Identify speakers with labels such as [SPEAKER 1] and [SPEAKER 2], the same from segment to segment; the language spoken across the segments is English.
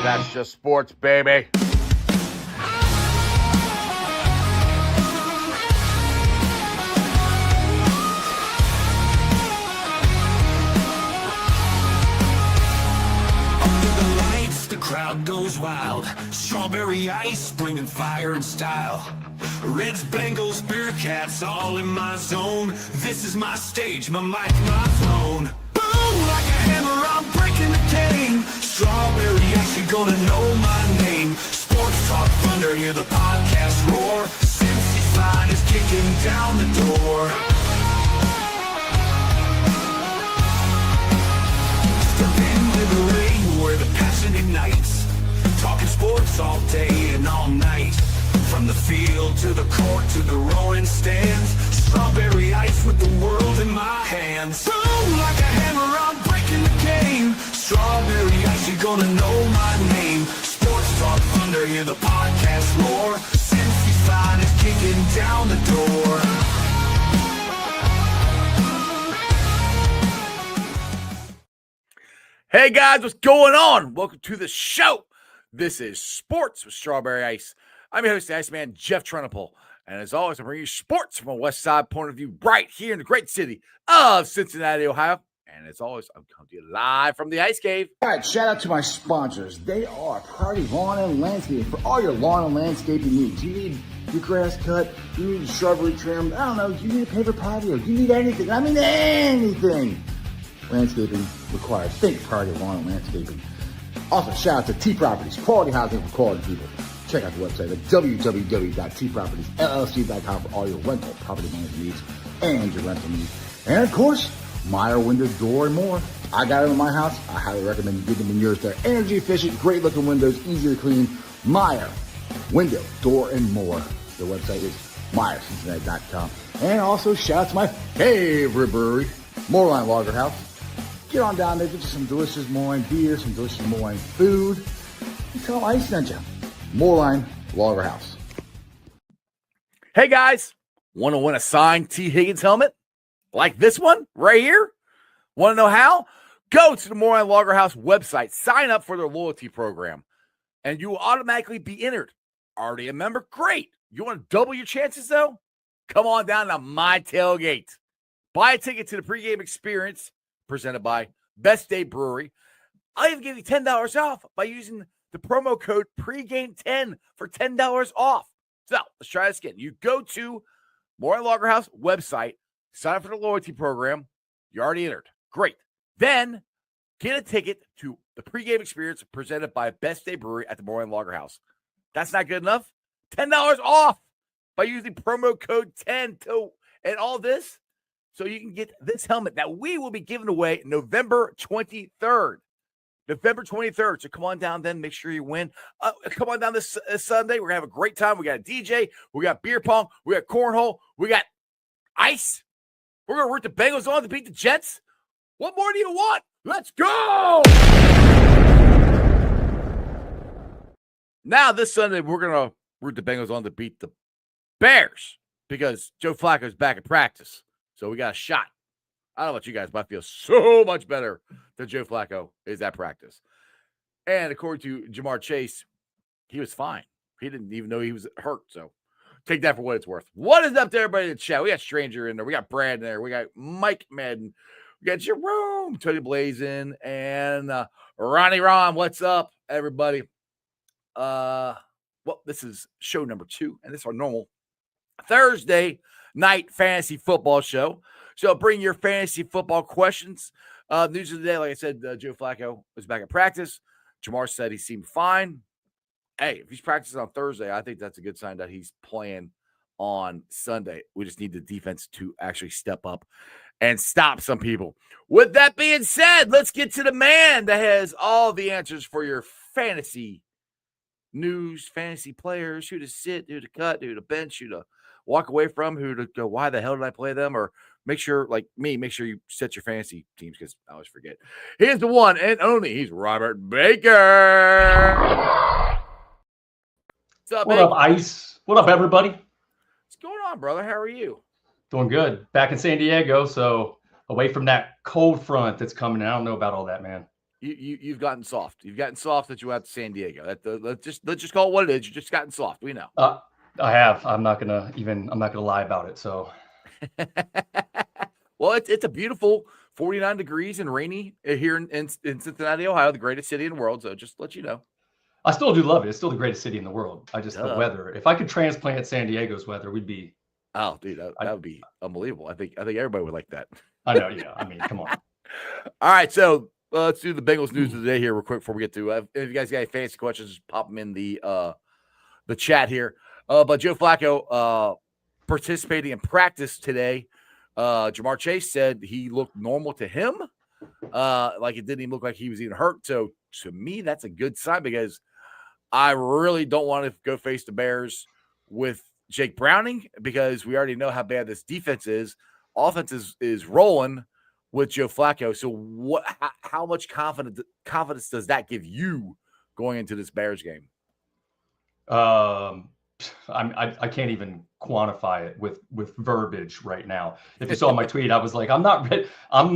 [SPEAKER 1] That's just sports, baby.
[SPEAKER 2] Crowd goes wild. Strawberry ice, bringing fire and style. Reds, Bengals, Bearcats, all in my zone. This is my stage, my mic, my throne. Boom, like a hammer, I'm breaking the game. Strawberry ice, you're gonna know my name. Sports Talk Thunder, hear the podcast roar. Cincy's finest kicking down the door. Step into the ring where the passion ignites. Talking sports all day and all night. From the field to the court to the roaring stands. Strawberry ice with the world in my hands. Boom, like a hammer, I'm breaking the game. Strawberry ice, you're gonna know my name. Sports Talk Thunder, hear the podcast roar. Cincy's finest kicking down the door.
[SPEAKER 1] Hey guys, what's going on? Welcome to the show. This is Sports with Strawberry Ice. I'm your host, the Iceman, Jeff Trennepohl. And as always, I'm bringing you sports from a West Side point of view right here in the great city of Cincinnati, Ohio. And as always, I'm coming to you live from the Ice Cave.
[SPEAKER 3] All right, shout out to my sponsors. They are Priority Lawn and Landscaping for all your lawn and landscaping needs. You need your grass cut, you need your shrubbery trimmed, I don't know, you need a paper patio, you need anything. I mean anything. Landscaping required. Think Priority Lawn and Landscaping. Also, shout out to T Properties, quality housing for quality people. Check out the website at www.tpropertiesllc.com for all your rental property management needs and your rental needs. And of course, Meyer Window, Door, and more. I got it in my house. I highly recommend you get them in yours. They're energy efficient, great looking windows, easy to clean. Meyer Window, Door, and more. The website is MeyerCincinnati.com. And also, shout out to my favorite brewery, Moorline Lager House. Get on down there, get you some delicious Moorline beer, some delicious Moorline food. And tell them I sent you. Moorline Lager House.
[SPEAKER 1] Hey guys, want to win a signed T. Higgins helmet? Like this one right here? Want to know how? Go to the Moorline Lager House website, sign up for their loyalty program, and you will automatically be entered. Already a member? Great. You want to double your chances though? Come on down to my tailgate. Buy a ticket to the pregame experience presented by Best Day Brewery. I'll even give you $10 off by using the promo code pregame10 for $10 off. So let's try this again. You go to Moorline Lager House website, sign up for the loyalty program. You already entered. Great. Then get a ticket to the pregame experience presented by Best Day Brewery at the Moorline Lager House. That's not good enough. $10 off by using promo code 10 and all this. So you can get this helmet that we will be giving away November 23rd. November 23rd. So come on down then. Make sure you win. Come on down this Sunday. We're going to have a great time. We got a DJ. We got beer pong. We got cornhole. We got ice. We're going to root the Bengals on to beat the Jets. What more do you want? Let's go! Now this Sunday, we're going to root the Bengals on to beat the Bears because Joe Flacco's back at practice. So we got a shot. I don't know about you guys, but I feel so much better that Joe Flacco is at practice. And according to Jamar Chase, he was fine. He didn't even know he was hurt. So take that for what it's worth. What is up to everybody in the chat? We got Stranger in there. We got Brad in there. We got Mike Madden. We got Jerome, Tony Blazin, and Ronnie Ron. What's up, everybody? Well, this is show number 2, and this is our normal Thursday night fantasy football show. So bring your fantasy football questions. News of the day, like I said, Joe Flacco was back at practice. Jamar said he seemed fine. Hey, if he's practicing on Thursday, I think that's a good sign that he's playing on Sunday. We just need the defense to actually step up and stop some people. With that being said, let's get to the man that has all the answers for your fantasy news, fantasy players, who to sit, who to cut, who to bench, who to walk away from, who to go, why the hell did I play them? Or make sure, like me, make sure you set your fantasy teams because I always forget. Here's the one and only. He's Robert Baker. What's up,
[SPEAKER 4] What up, Ice? What up, everybody?
[SPEAKER 1] What's going on, brother? How are you?
[SPEAKER 4] Doing good. Back in San Diego, so away from that cold front that's coming in. I don't know about all that, man.
[SPEAKER 1] You've gotten soft. You've gotten soft that you went out to San Diego. Let's just call it what it is. You've just gotten soft. We know.
[SPEAKER 4] I have. I'm not gonna lie about it. So,
[SPEAKER 1] well, it's a beautiful 49 degrees and rainy here in Cincinnati, Ohio, the greatest city in the world. So just let you know.
[SPEAKER 4] I still do love it. It's still the greatest city in the world. The weather. If I could transplant San Diego's weather, we'd be.
[SPEAKER 1] Oh, dude, that would be unbelievable. I think everybody would like that.
[SPEAKER 4] I know. Yeah. I mean, come on.
[SPEAKER 1] All right, so let's do the Bengals news of the day here real quick before we get to. If you guys got any fancy questions, just pop them in the chat here. But Joe Flacco participating in practice today. Jamar Chase said he looked normal to him. Like it didn't even look like he was even hurt. So to me, that's a good sign because I really don't want to go face the Bears with Jake Browning because we already know how bad this defense is. Offense is rolling with Joe Flacco. So how much confidence does that give you going into this Bears game?
[SPEAKER 4] I can't even quantify it with verbiage right now. If you saw my tweet, I was like, I'm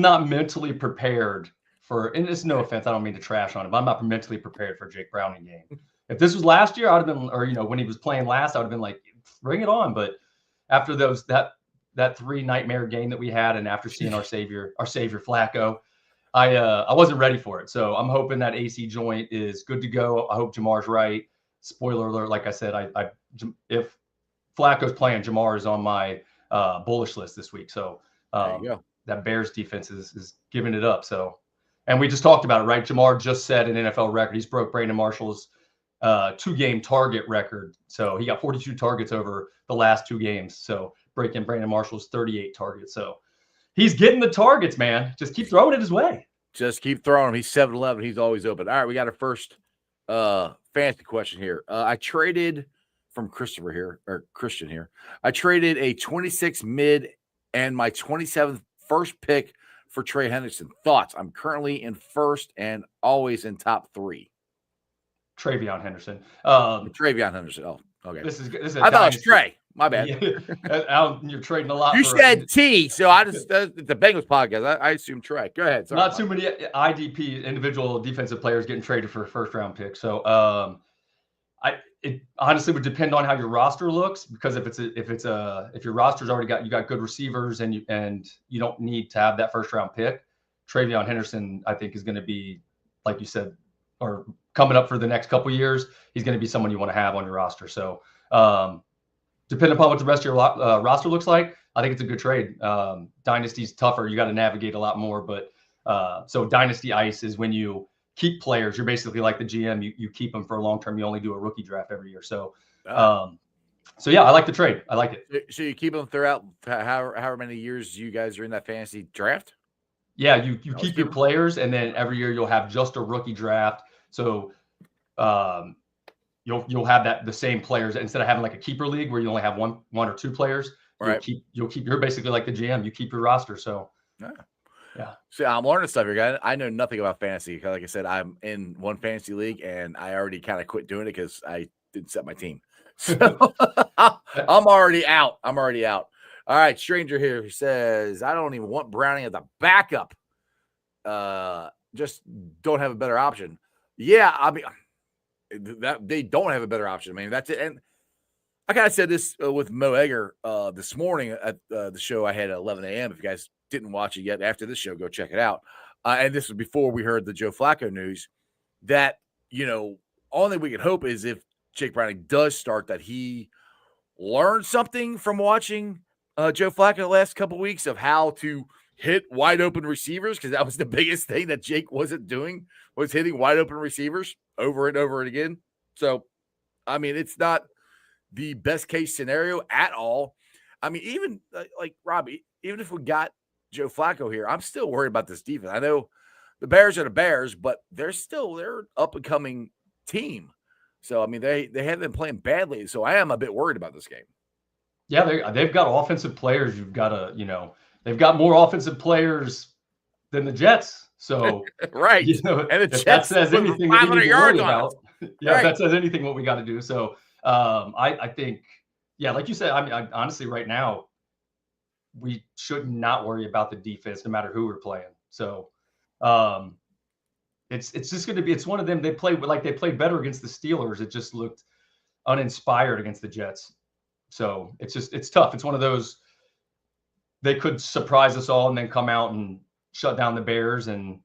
[SPEAKER 4] not mentally prepared for, and it's no offense, I don't mean to trash on him, but I'm not mentally prepared for a Jake Browning game. If this was last year, I would have been, or when he was playing last, I would have been like, bring it on. But after that 3 nightmare game that we had, and after seeing our savior Flacco, I wasn't ready for it. So I'm hoping that AC joint is good to go. I hope Jamar's right. Spoiler alert, like I said, if Flacco's playing, Jamar is on my bullish list this week. So that Bears defense is giving it up. So, and we just talked about it, right? Jamar just set an NFL record. He's broke Brandon Marshall's 2-game target record. So he got 42 targets over the last 2 games. So breaking Brandon Marshall's 38 targets. So he's getting the targets, man. Just keep throwing it his way.
[SPEAKER 1] Just keep throwing him. He's 7-11. He's always open. All right, we got our first fancy question here. I traded from Christian here. I traded a 26 mid and my 27th first pick for Trey Henderson. Thoughts? I'm currently in first and always in top 3.
[SPEAKER 4] Travion Henderson.
[SPEAKER 1] Travion Henderson. Oh, okay.
[SPEAKER 4] This is
[SPEAKER 1] I thought it was Trey. My bad.
[SPEAKER 4] You're trading a lot.
[SPEAKER 1] You said T, so I just the Bengals podcast. I assume Trey. Go ahead. Sorry,
[SPEAKER 4] not too many IDP individual defensive players getting traded for a first round pick. So it honestly would depend on how your roster looks, because if your roster's already got good receivers and you don't need to have that first round pick, Travion Henderson I think is going to be, like you said, or coming up for the next couple years, he's going to be someone you want to have on your roster. So depending upon what the rest of your roster looks like, I think it's a good trade. Dynasty's tougher. You got to navigate a lot more. But so Dynasty Ice is when you keep players. You're basically like the GM. You keep them for a long term. You only do a rookie draft every year. So yeah, I like the trade. I like it.
[SPEAKER 1] So you keep them throughout however many years you guys are in that fantasy draft?
[SPEAKER 4] Yeah, you keep your players, and then every year you'll have just a rookie draft. So you'll have the same players instead of having like a keeper league where you only have one or 2 players.
[SPEAKER 1] Right.
[SPEAKER 4] You're basically like the GM. You keep your roster. So yeah.
[SPEAKER 1] See, I'm learning stuff here, guys. I know nothing about fantasy. Like I said, I'm in one fantasy league, and I already kind of quit doing it because I didn't set my team. So I'm already out. All right, stranger here who says, I don't even want Browning as a backup. Just don't have a better option. Yeah, I mean, that they don't have a better option. I mean, that's it. And I kind of said this with Mo Egger this morning at the show I had at 11 a.m. If you guys didn't watch it yet, after this show, go check it out. And this was before we heard the Joe Flacco news that, only we can hope is if Jake Browning does start, that he learned something from watching Joe Flacco the last couple of weeks of how to hit wide open receivers, because that was the biggest thing that Jake wasn't doing, was hitting wide open receivers over and over and again. So, I mean, it's not the best case scenario at all. I mean, even like Robbie, even if we got Joe Flacco here, I'm still worried about this defense. I know the Bears are the Bears, but they're an up and coming team. So, I mean, they haven't been playing badly. So I am a bit worried about this game.
[SPEAKER 4] Yeah, they've got offensive players. You've got to, they've got more offensive players than the Jets. So
[SPEAKER 1] right.
[SPEAKER 4] And the Jets, that says anything that we need to worry about. Yeah, right. That says anything what we got to do. So I think, yeah, like you said, I mean, honestly, right now, we should not worry about the defense, no matter who we're playing. So It's just going to be. It's one of them. They played better against the Steelers. It just looked uninspired against the Jets. So it's tough. It's one of those. They could surprise us all and then come out and shut down the Bears, and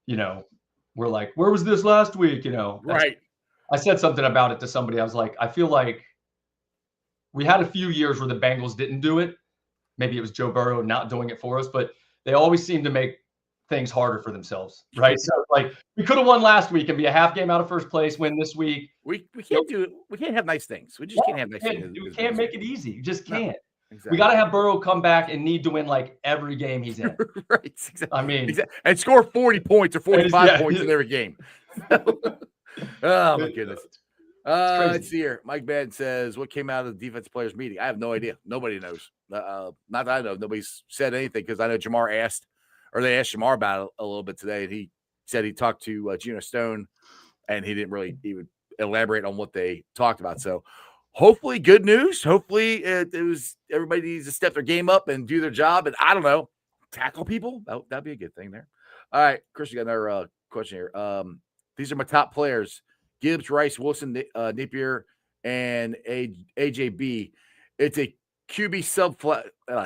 [SPEAKER 4] we're like, where was this last week?
[SPEAKER 1] Right.
[SPEAKER 4] I said something about it to somebody. I was like, I feel like we had a few years where the Bengals didn't do it. Maybe it was Joe Burrow not doing it for us, but they always seem to make things harder for themselves, right? So like we could have won last week and be a half game out of first place, win this week.
[SPEAKER 1] We can't do it. We can't have nice things. We just can't have nice things.
[SPEAKER 4] We can't make it easy. You just can't.
[SPEAKER 1] No, exactly.
[SPEAKER 4] We got to have Burrow come back and need to win like every game he's in.
[SPEAKER 1] Right. Exactly.
[SPEAKER 4] I mean,
[SPEAKER 1] and score 40 points or 45 points in every game. Oh my goodness. Let's see here. Mike Madden says, what came out of the defensive players meeting? I have no idea. Nobody knows. Not that I know. Nobody's said anything because I know Jamar asked, or they asked Jamar about it a little bit today, and he said he talked to Geno Stone, and he didn't really even elaborate on what they talked about. So hopefully good news. Hopefully it was everybody needs to step their game up and do their job, and I don't know, tackle people. That'd be a good thing there. All right, Chris, you got another question here. These are my top players: Gibbs, Rice, Wilson, Napier, and AJB. It's a QB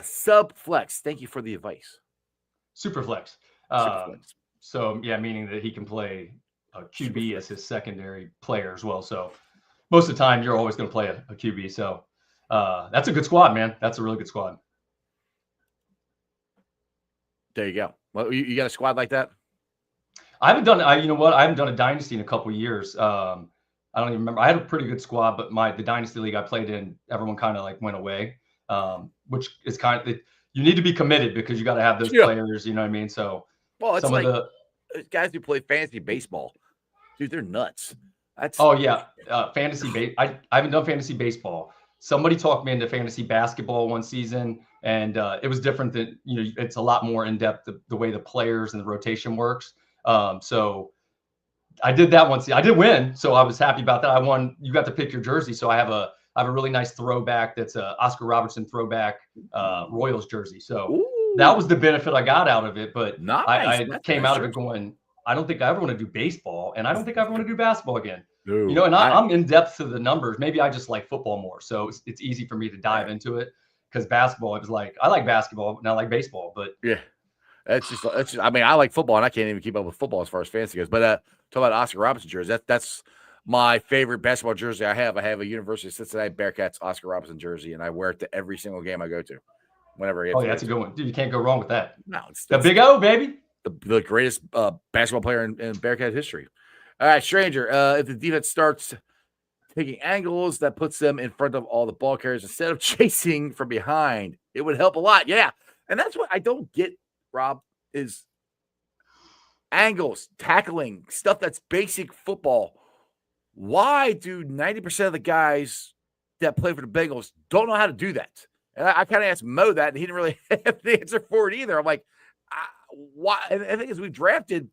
[SPEAKER 1] sub flex. Thank you for the advice.
[SPEAKER 4] Super flex. So yeah, meaning that he can play QB as his secondary player as well. So most of the time, you're always going to play a QB. So that's a good squad, man. That's a really good squad.
[SPEAKER 1] There you go. Well, you got a squad like that?
[SPEAKER 4] I haven't done. I haven't done a dynasty in a couple of years. I don't even remember. I had a pretty good squad, but the dynasty league I played in, everyone kind of like went away, which is kind of you need to be committed because you got to have those players. You know what I mean? So
[SPEAKER 1] well, it's like guys who play fantasy baseball, dude, they're nuts.
[SPEAKER 4] Fantasy base. I haven't done fantasy baseball. Somebody talked me into fantasy basketball one season, and it was different than it's a lot more in depth the way the players and the rotation works. So I did that once. I did win, so I was happy about that. I won. You got to pick your jersey, so I have a really nice throwback. That's a Oscar Robertson throwback Royals jersey. So that was the benefit I got out of it. But
[SPEAKER 1] nice.
[SPEAKER 4] I came out of it going, I don't think I ever want to do baseball, and I don't think I ever want to do basketball again.
[SPEAKER 1] No,
[SPEAKER 4] and I'm in depth to the numbers. Maybe I just like football more, so it's easy for me to dive into it. Because basketball, it was like I like basketball and I like baseball, but
[SPEAKER 1] yeah. That's just. I mean, I like football, and I can't even keep up with football as far as fantasy goes. But talk about Oscar Robertson jersey. That's my favorite basketball jersey I have. I have a University of Cincinnati Bearcats Oscar Robertson jersey, and I wear it to every single game I go to. Whenever I get
[SPEAKER 4] that's a good one, dude. You can't go wrong with that.
[SPEAKER 1] No, it's
[SPEAKER 4] the Big O, baby.
[SPEAKER 1] The greatest basketball player in Bearcat history. All right, Stranger. If the defense starts taking angles, that puts them in front of all the ball carriers instead of chasing from behind. It would help a lot. Yeah, and that's what I don't get, Rob, is angles, tackling, stuff that's basic football. Why do 90% of the guys that play for the Bengals don't know how to do that? And I kind of asked Mo that, and he didn't really have the answer for it either. I'm like, why? And I think as we drafted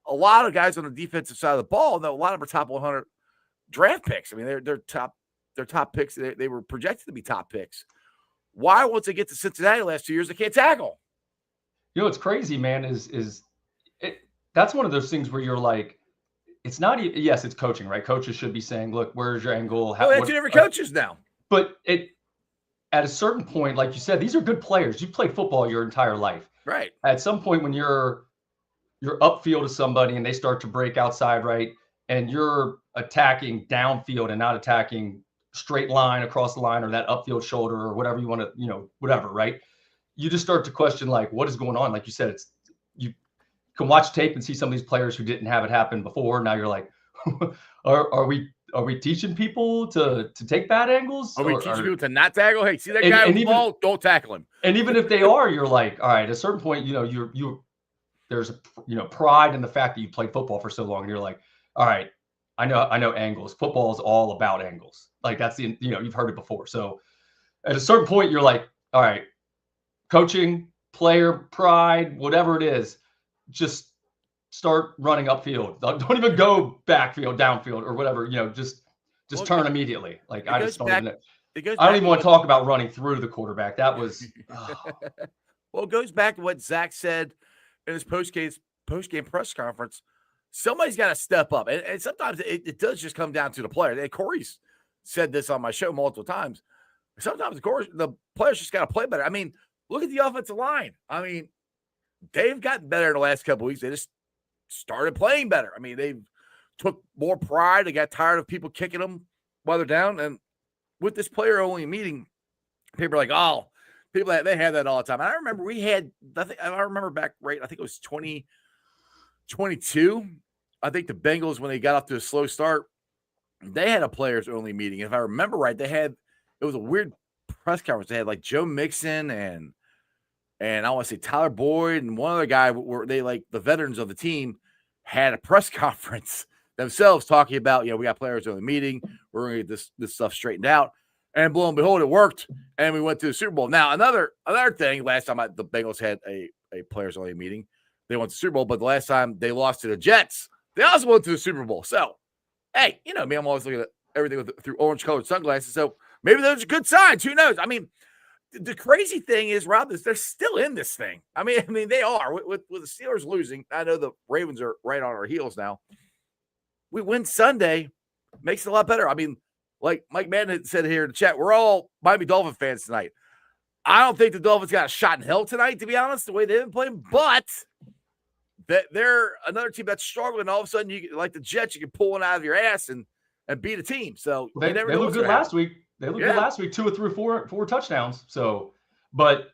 [SPEAKER 1] a lot of guys on the defensive side of the ball, though a lot of them are top 100 draft picks. I mean, they're top picks. They were projected to be top picks. Why, once they get to Cincinnati the last 2 years, they can't tackle?
[SPEAKER 4] What's crazy, man, is that's one of those things where you're like, it's not. Yes, it's coaching, right? Coaches should be saying, "Look, where's your angle?"
[SPEAKER 1] They have two different coaches now.
[SPEAKER 4] But at a certain point, like you said, these are good players. You played football your entire life,
[SPEAKER 1] right?
[SPEAKER 4] At some point, when you're upfield to somebody and they start to break outside, right, and you're attacking downfield and not attacking straight line across the line or that upfield shoulder or whatever you want to, whatever, right? You just start to question, like, what is going on? Like you said, you can watch tape and see some of these players who didn't have it happen before. Now you're like, are we teaching people to take bad angles?
[SPEAKER 1] Are we teaching people to not tackle? Hey, see that guy with the ball? Don't tackle him.
[SPEAKER 4] And even if they are, you're like, all right, at a certain point, there's pride in the fact that you played football for so long. And you're like, all right, I know angles. Football is all about angles. Like that's you've heard it before. So at a certain point, you're like, all right, coaching, player pride, whatever it is, just start running upfield. Don't even go backfield, downfield, or whatever. Just turn immediately. Like I just don't even. I don't even want to talk about running through the quarterback. That was.
[SPEAKER 1] Well, it goes back to what Zach said in his post-game press conference. somebody's got to step up. And sometimes it does just come down to the player. And Corey's said this on my show multiple times. Sometimes, of course, the players just got to play better. I mean, look at the offensive line. I mean, they've gotten better in the last couple of weeks. They just started playing better. I mean, they've took more pride. They got tired of people kicking them while they're down. And with this player-only meeting, people are like, oh, people they had that all the time. And I remember we had, I remember back right, I think it was 2022. I think the Bengals, when they got off to a slow start, they had a players-only meeting. If I remember right, it was a weird press conference. They had like Joe Mixon and I want to say Tyler Boyd and one other guy were they like the veterans of the team had a press conference themselves talking about, we got players only meeting. We're going to get this stuff straightened out. And lo and behold, it worked. And we went to the Super Bowl. Now, another thing, last time the Bengals had a players only meeting, they went to the Super Bowl. But the last time they lost to the Jets, they also went to the Super Bowl. So, hey, me, I'm always looking at everything through orange-colored sunglasses. So maybe those are good signs. Who knows? I mean, the crazy thing is, Rob, they're still in this thing. I mean, they are. With the Steelers losing, I know the Ravens are right on our heels now. We win Sunday, makes it a lot better. I mean, like Mike Madden said here in the chat, we're all Miami Dolphin fans tonight. I don't think the Dolphins got a shot in hell tonight, to be honest, the way they've been playing. But they're another team that's struggling. All of a sudden, like the Jets, you can pull one out of your ass and beat a team. So
[SPEAKER 4] they looked good last week. They looked good last week, 2 through 4 touchdowns. So, but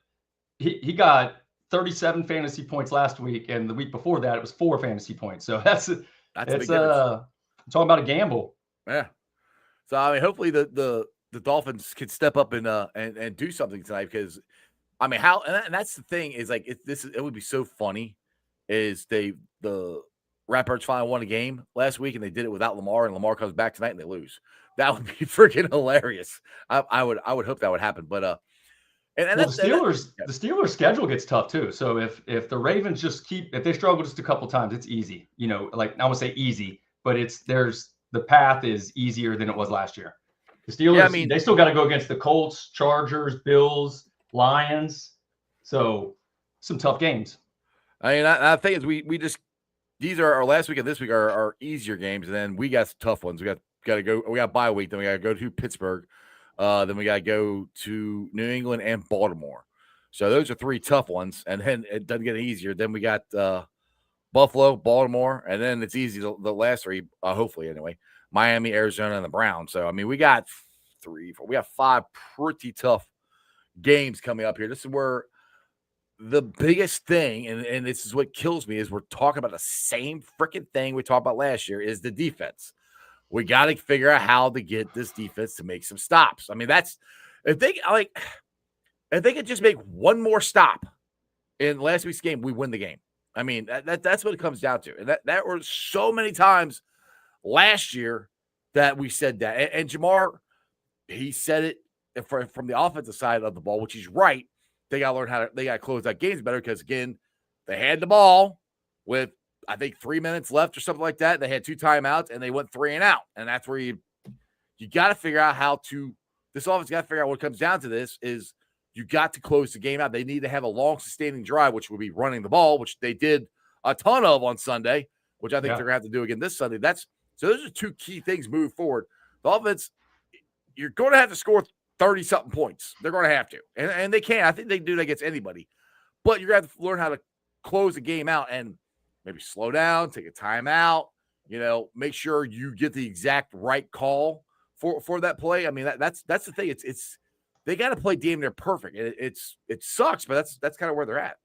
[SPEAKER 4] he got 37 fantasy points last week, and the week before that, it was 4 fantasy points. So that's a big difference. Talking about a gamble.
[SPEAKER 1] Yeah. So I mean, hopefully the Dolphins can step up and do something tonight, because I mean, and that's the thing is like it would be so funny is the Raptors finally won a game last week and they did it without Lamar, and Lamar comes back tonight and they lose. That would be freaking hilarious. I would hope that would happen. But the
[SPEAKER 4] Steelers schedule gets tough too. So if the Ravens if they struggle just a couple times, it's easy. Like I would say easy, but the path is easier than it was last year. The Steelers, they still got to go against the Colts, Chargers, Bills, Lions. So some tough games.
[SPEAKER 1] I mean, I think is we just these are our last week and this week are our easier games, and then we got some tough ones. We got to go. We got bye week, then we got to go to Pittsburgh, then we got to go to New England and Baltimore. So those are 3 tough ones, and then it doesn't get easier. Then we got Buffalo, Baltimore, and then it's easy. The last 3, hopefully anyway, Miami, Arizona, and the Browns. So I mean, we got 5 pretty tough games coming up here. This is where the biggest thing, and this is what kills me, is we're talking about the same freaking thing we talked about last year, is the defense. We got to figure out how to get this defense to make some stops. I mean, if they could just make one more stop in last week's game, we win the game. I mean, that's what it comes down to. And that were so many times last year that we said that. And Jamar, he said it from the offensive side of the ball, which he's right. They got to learn they got to close out games better, because, again, they had the ball with, I think, 3 minutes left or something like that. They had 2 timeouts, and they went 3 and out. And that's where you got to figure out this offense got to figure out what comes down to this is you got to close the game out. They need to have a long, sustaining drive, which would be running the ball, which they did a ton of on Sunday, which I think they're going to have to do again this Sunday. So those are 2 key things moving forward. The offense, you're going to have to score 30-something points. They're going to have to. And they can. I think they do that against anybody. But you're going to have to learn how to close the game out and maybe slow down, take a timeout, make sure you get the exact right call for that play. I mean, that's the thing. It's they got to play damn near perfect. It sucks, but that's kind of where they're at.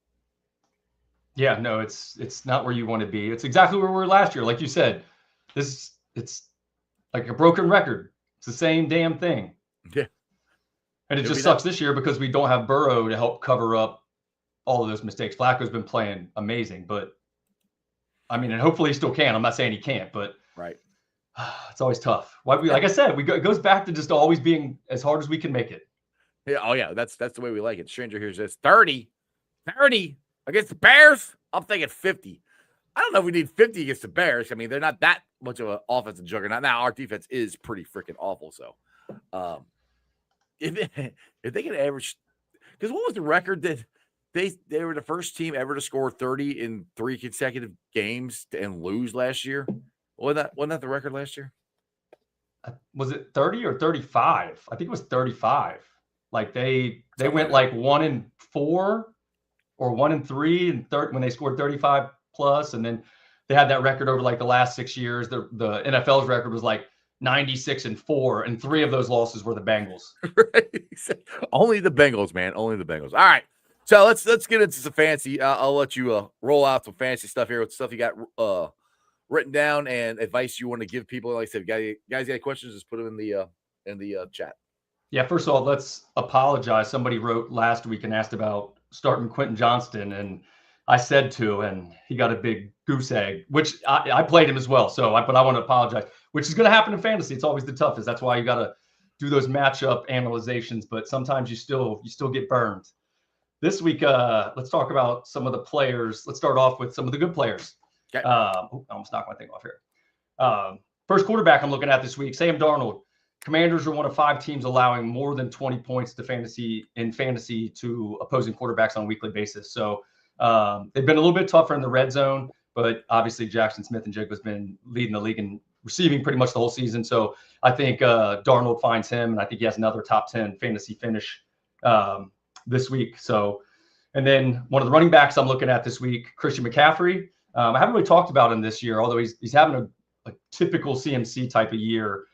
[SPEAKER 4] Yeah, no, it's not where you want to be. It's exactly where we were last year. Like you said, it's like a broken record. It's the same damn thing.
[SPEAKER 1] Yeah.
[SPEAKER 4] And it just sucks this year because we don't have Burrow to help cover up all of those mistakes. Flacco's been playing amazing, but I mean, and hopefully he still can. I'm not saying he can't, but
[SPEAKER 1] right.
[SPEAKER 4] It's always tough. Like I said, it goes back to just always being as hard as we can make it.
[SPEAKER 1] Yeah. Oh yeah. That's the way we like it. Stranger here says 30 against the Bears. I'm thinking 50. I don't know if we need 50 against the Bears. I mean, they're not that much of an offensive juggernaut. Now our defense is pretty freaking awful. So, if they can average, because what was the record that They were the first team ever to score 30 in 3 consecutive games and lose last year. Wasn't that the record last year?
[SPEAKER 4] Was it 30 or 35? I think it was 35. Like they
[SPEAKER 1] Something
[SPEAKER 4] went
[SPEAKER 1] like
[SPEAKER 4] like 1-4 or 1-3 and when they scored 35 plus, and then they had that record over like the last 6 years. The NFL's record was like 96-4, and 3 of those losses were the Bengals.
[SPEAKER 1] Right. Only the Bengals, man. Only the Bengals. All right. So let's get into some fancy. I'll let you roll out some fancy stuff here with stuff you got written down and advice you want to give people. Like I said, guys got any questions? Just put them in the chat.
[SPEAKER 4] Yeah. First of all, let's apologize. Somebody wrote last week and asked about starting Quentin Johnston, and I said to, and he got a big goose egg, which I played him as well. But I want to apologize, which is going to happen in fantasy. It's always the toughest. That's why you got to do those matchup analyzations. But sometimes you still get burned. This week, let's talk about some of the players. Let's start off with some of the good players.
[SPEAKER 1] Okay.
[SPEAKER 4] I almost knocked my thing off here. First quarterback I'm looking at this week, Sam Darnold. Commanders are one of 5 teams allowing more than 20 points to fantasy to opposing quarterbacks on a weekly basis. So they've been a little bit tougher in the red zone, but obviously Jackson Smith and Jigba's been leading the league in receiving pretty much the whole season. So I think Darnold finds him, and I think he has another top 10 fantasy finish this week. So, and then one of the running backs I'm looking at this week, Christian McCaffrey. I haven't really talked about him this year, although he's having a typical CMC type of year.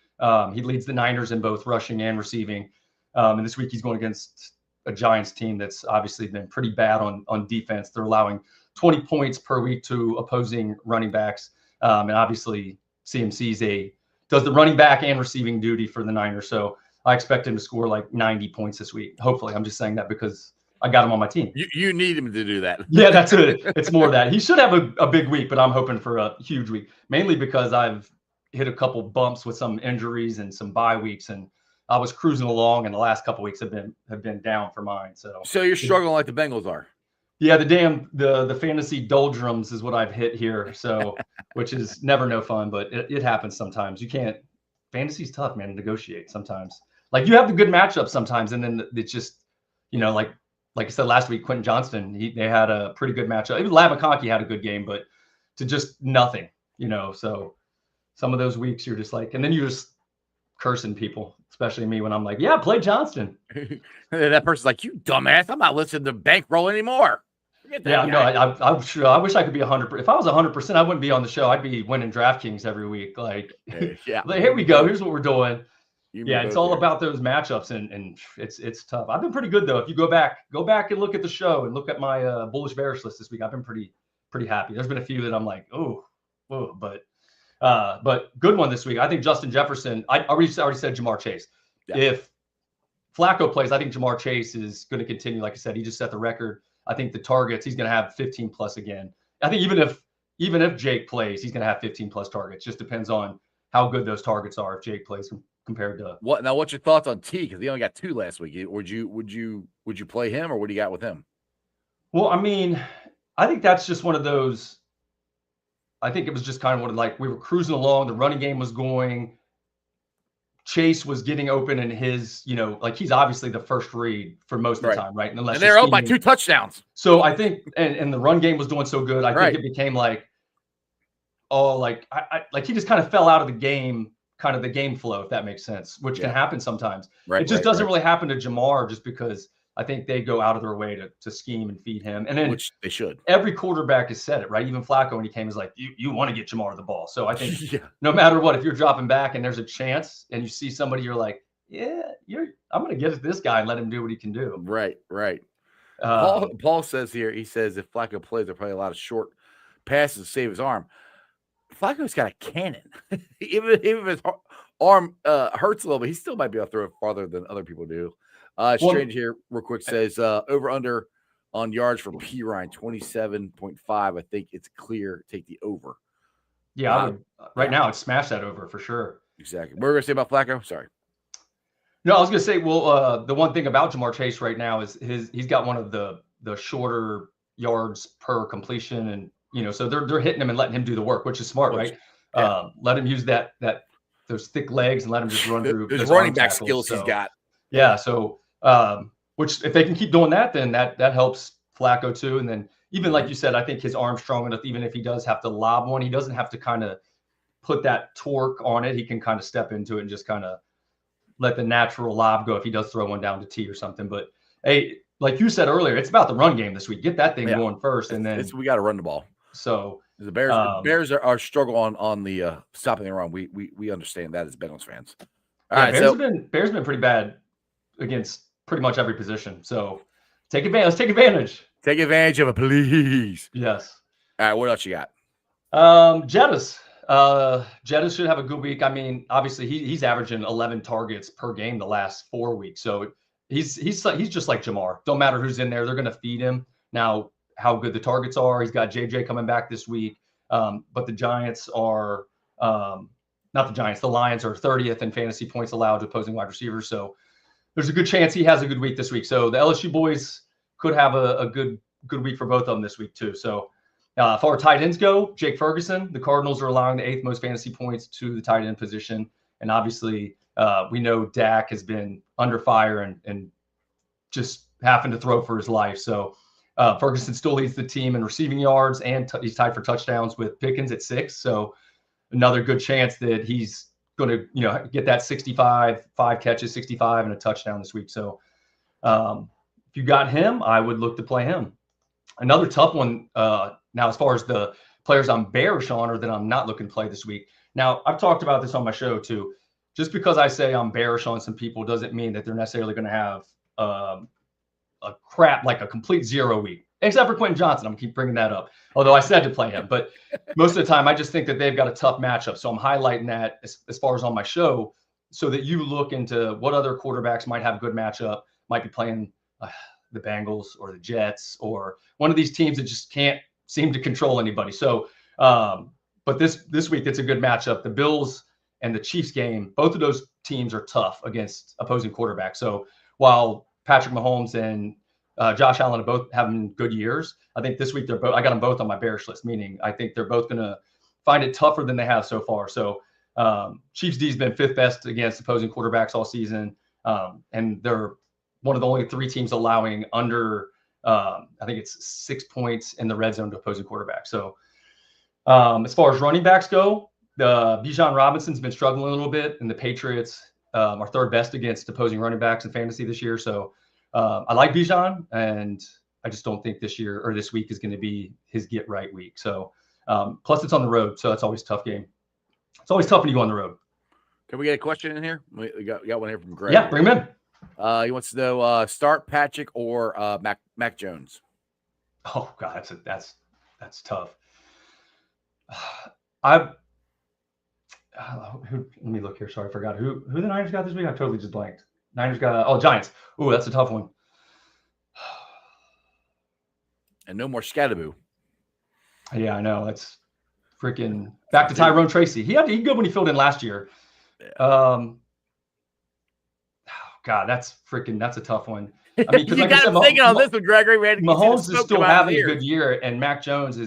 [SPEAKER 4] He leads the Niners in both rushing and receiving. And this week he's going against a Giants team that's obviously been pretty bad on defense. They're allowing 20 points per week to opposing running backs. And obviously CMC does the running back and receiving duty for the Niners. So I expect him to score like 90 points this week. Hopefully. I'm just saying that because I got him on my team.
[SPEAKER 1] You need him to do that.
[SPEAKER 4] Yeah, that's it. It's more that. He should have a big week, but I'm hoping for a huge week, mainly because I've hit a couple bumps with some injuries and some bye weeks, and I was cruising along, and the last couple weeks have been down for mine. So
[SPEAKER 1] you're struggling like the Bengals are.
[SPEAKER 4] Yeah, the fantasy doldrums is what I've hit here. So which is never no fun, but it happens sometimes. You can't. Fantasy's tough, man, to negotiate sometimes. Like you have the good matchups sometimes, and then it's just, like I said last week, Quentin Johnston, they had a pretty good matchup. Even Ladd McConkey had a good game, but to just nothing, So some of those weeks you're just like, and then you're just cursing people, especially me when I'm like, yeah, play Johnston.
[SPEAKER 1] And that person's like, you dumbass, I'm not listening to Bankroll anymore.
[SPEAKER 4] Yeah, no, I'm sure. I wish I could be 100%. If I was 100%, I wouldn't be on the show. I'd be winning DraftKings every week. Like,
[SPEAKER 1] yeah,
[SPEAKER 4] like, here we go. Here's what we're doing.
[SPEAKER 1] Yeah,
[SPEAKER 4] it's all about those matchups, and it's tough. I've been pretty good though. If you go back and look at the show and look at my bullish bearish list this week, I've been pretty happy. There's been a few that I'm like, but good one this week. I think Justin Jefferson. I already said Jamar Chase. Yeah. If Flacco plays, I think Jamar Chase is going to continue. Like I said, he just set the record. I think the targets, he's going to have 15 plus again. I think even if Jake plays, he's going to have 15 plus targets. Just depends on how good those targets are if Jake plays compared to
[SPEAKER 1] what. Now, what's your thoughts on T? Because he only got 2 last week. Would you play him, or what do you got with him?
[SPEAKER 4] Well, I mean, I think that's just one of those. I think it was just kind of one like we were cruising along. The running game was going. Chase was getting open, and his, like he's obviously the first read for most of the time, right?
[SPEAKER 1] And they're up by 2 touchdowns.
[SPEAKER 4] So I think, and the run game was doing so good. I think it became like, like he just kind of fell out of the game, kind of the game flow, if that makes sense, which can happen sometimes. Right. It just doesn't really happen to Jamar just because I think they go out of their way to scheme and feed him. And then
[SPEAKER 1] which they should.
[SPEAKER 4] Every quarterback has said it, right? Even Flacco, when he came, is like, you want to get Jamar the ball. So I think no matter what, if you're dropping back and there's a chance and you see somebody, you're like, I'm going to get at this guy and let him do what he can do.
[SPEAKER 1] Right. Paul says here, he says if Flacco plays, there'll probably a lot of short passes to save his arm. Flacco's got a cannon. even if his arm hurts a little bit, he still might be able to throw it farther than other people do. Strange here real quick says over under on yards for P Ryan 27.5. I think it's clear. Take the over.
[SPEAKER 4] Yeah, I would, right now I'd smash that over for sure.
[SPEAKER 1] Exactly. What were we gonna say about Flacco? Sorry.
[SPEAKER 4] No, I was gonna say, well, the one thing about Jamar Chase right now is he's got one of the shorter yards per completion, and so they're hitting him and letting him do the work, which is smart, right? Yeah. Let him use those thick legs and let him just run through
[SPEAKER 1] his running back skills he's got.
[SPEAKER 4] Yeah, so which if they can keep doing that, then that helps Flacco too. And then even like you said, I think his arm's strong enough, even if he does have to lob one, he doesn't have to kind of put that torque on it. He can kind of step into it and just kind of let the natural lob go if he does throw one down to T or something. But hey, like you said earlier, it's about the run game this week. Get that thing going first, and then
[SPEAKER 1] we got to run the ball.
[SPEAKER 4] So
[SPEAKER 1] the Bears are struggle on the stopping the run. We understand that as Bengals fans. All right,
[SPEAKER 4] Bears have been pretty bad against pretty much every position. So take advantage. Let's take advantage.
[SPEAKER 1] Take advantage of it, please.
[SPEAKER 4] Yes.
[SPEAKER 1] All right, what else you got?
[SPEAKER 4] Jettis. Jettis should have a good week. I mean, obviously he's averaging 11 targets per game the last 4 weeks. So he's just like Jamar. Don't matter who's in there, they're going to feed him. Now, how good the targets are, he's got JJ coming back this week. But the Giants are not the Giants. The Lions are 30th in fantasy points allowed to opposing wide receivers. So there's a good chance he has a good week this week. So the LSU boys could have a good week for both of them this week too. So as far as tight ends go, Jake Ferguson, the Cardinals are allowing the 8th most fantasy points to the tight end position. And obviously we know Dak has been under fire and just having to throw for his life. So Ferguson still leads the team in receiving yards, and he's tied for touchdowns with Pickens at 6. So another good chance that he's going to, get that 65, 5 catches, 65 and a touchdown this week. So if you got him, I would look to play him. Another tough one now, as far as the players I'm bearish on or that I'm not looking to play this week. Now, I've talked about this on my show too. Just because I say I'm bearish on some people doesn't mean that they're necessarily going to have a complete 0 week, except for Quentin Johnson. I'm going to keep bringing that up, although I said to play him. But most of the time, I just think that they've got a tough matchup. So I'm highlighting that as far as on my show so that you look into what other quarterbacks might have a good matchup, might be playing the Bengals or the Jets or one of these teams that just can't seem to control anybody. So, but this week, it's a good matchup. The Bills and the Chiefs game, both of those teams are tough against opposing quarterbacks. So while Patrick Mahomes and Josh Allen are both having good years, I think this week I got them both on my bearish list, meaning I think they're both going to find it tougher than they have so far. So Chiefs D's been 5th best against opposing quarterbacks all season. And they're one of the only 3 teams allowing under, I think it's 6 points in the red zone to opposing quarterbacks. So as far as running backs go, Bijan Robinson's been struggling a little bit, and the Patriots are 3rd best against opposing running backs in fantasy this year. So I like Bijan, and I just don't think this week is going to be his get right week. So plus it's on the road, so that's always a tough game. It's always tough when you go on the road.
[SPEAKER 1] Can we get a question in here? We got one here from Greg.
[SPEAKER 4] Yeah, bring him in.
[SPEAKER 1] He wants to know start Patrick or Mac Jones.
[SPEAKER 4] Oh God, that's tough. Let me look here. Sorry, I forgot who the Niners got this week. I totally just blanked. Niners got Giants. Ooh, that's a tough one.
[SPEAKER 1] And no more Scattaboo.
[SPEAKER 4] Yeah, I know. That's freaking back to Tyrone Tracy. He good when he filled in last year. Yeah. God, that's a tough one. I mean, because
[SPEAKER 1] you got him thinking on this one, Gregory.
[SPEAKER 4] Mahomes is still having a good year, and Mac Jones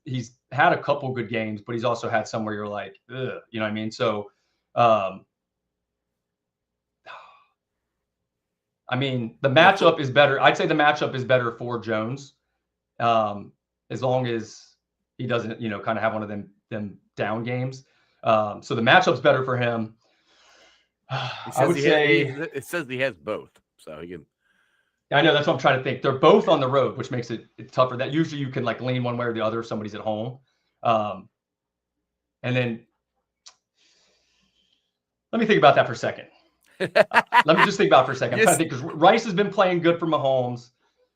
[SPEAKER 4] he's had a couple good games, but he's also had some where you're like, ugh, you know what I mean? So, I mean, the matchup is better. I'd say the matchup is better for Jones, as long as he doesn't, kind of have one of them down games. So the matchup's better for him. I would say
[SPEAKER 1] it says he has both, so he can.
[SPEAKER 4] I know, that's what I'm trying to think. They're both on the road, which makes it tougher. That usually you can like lean one way or the other if somebody's at home. And then let me think about that for a second. Let me just think about it for a second. I'm trying to think, because Rice has been playing good for Mahomes.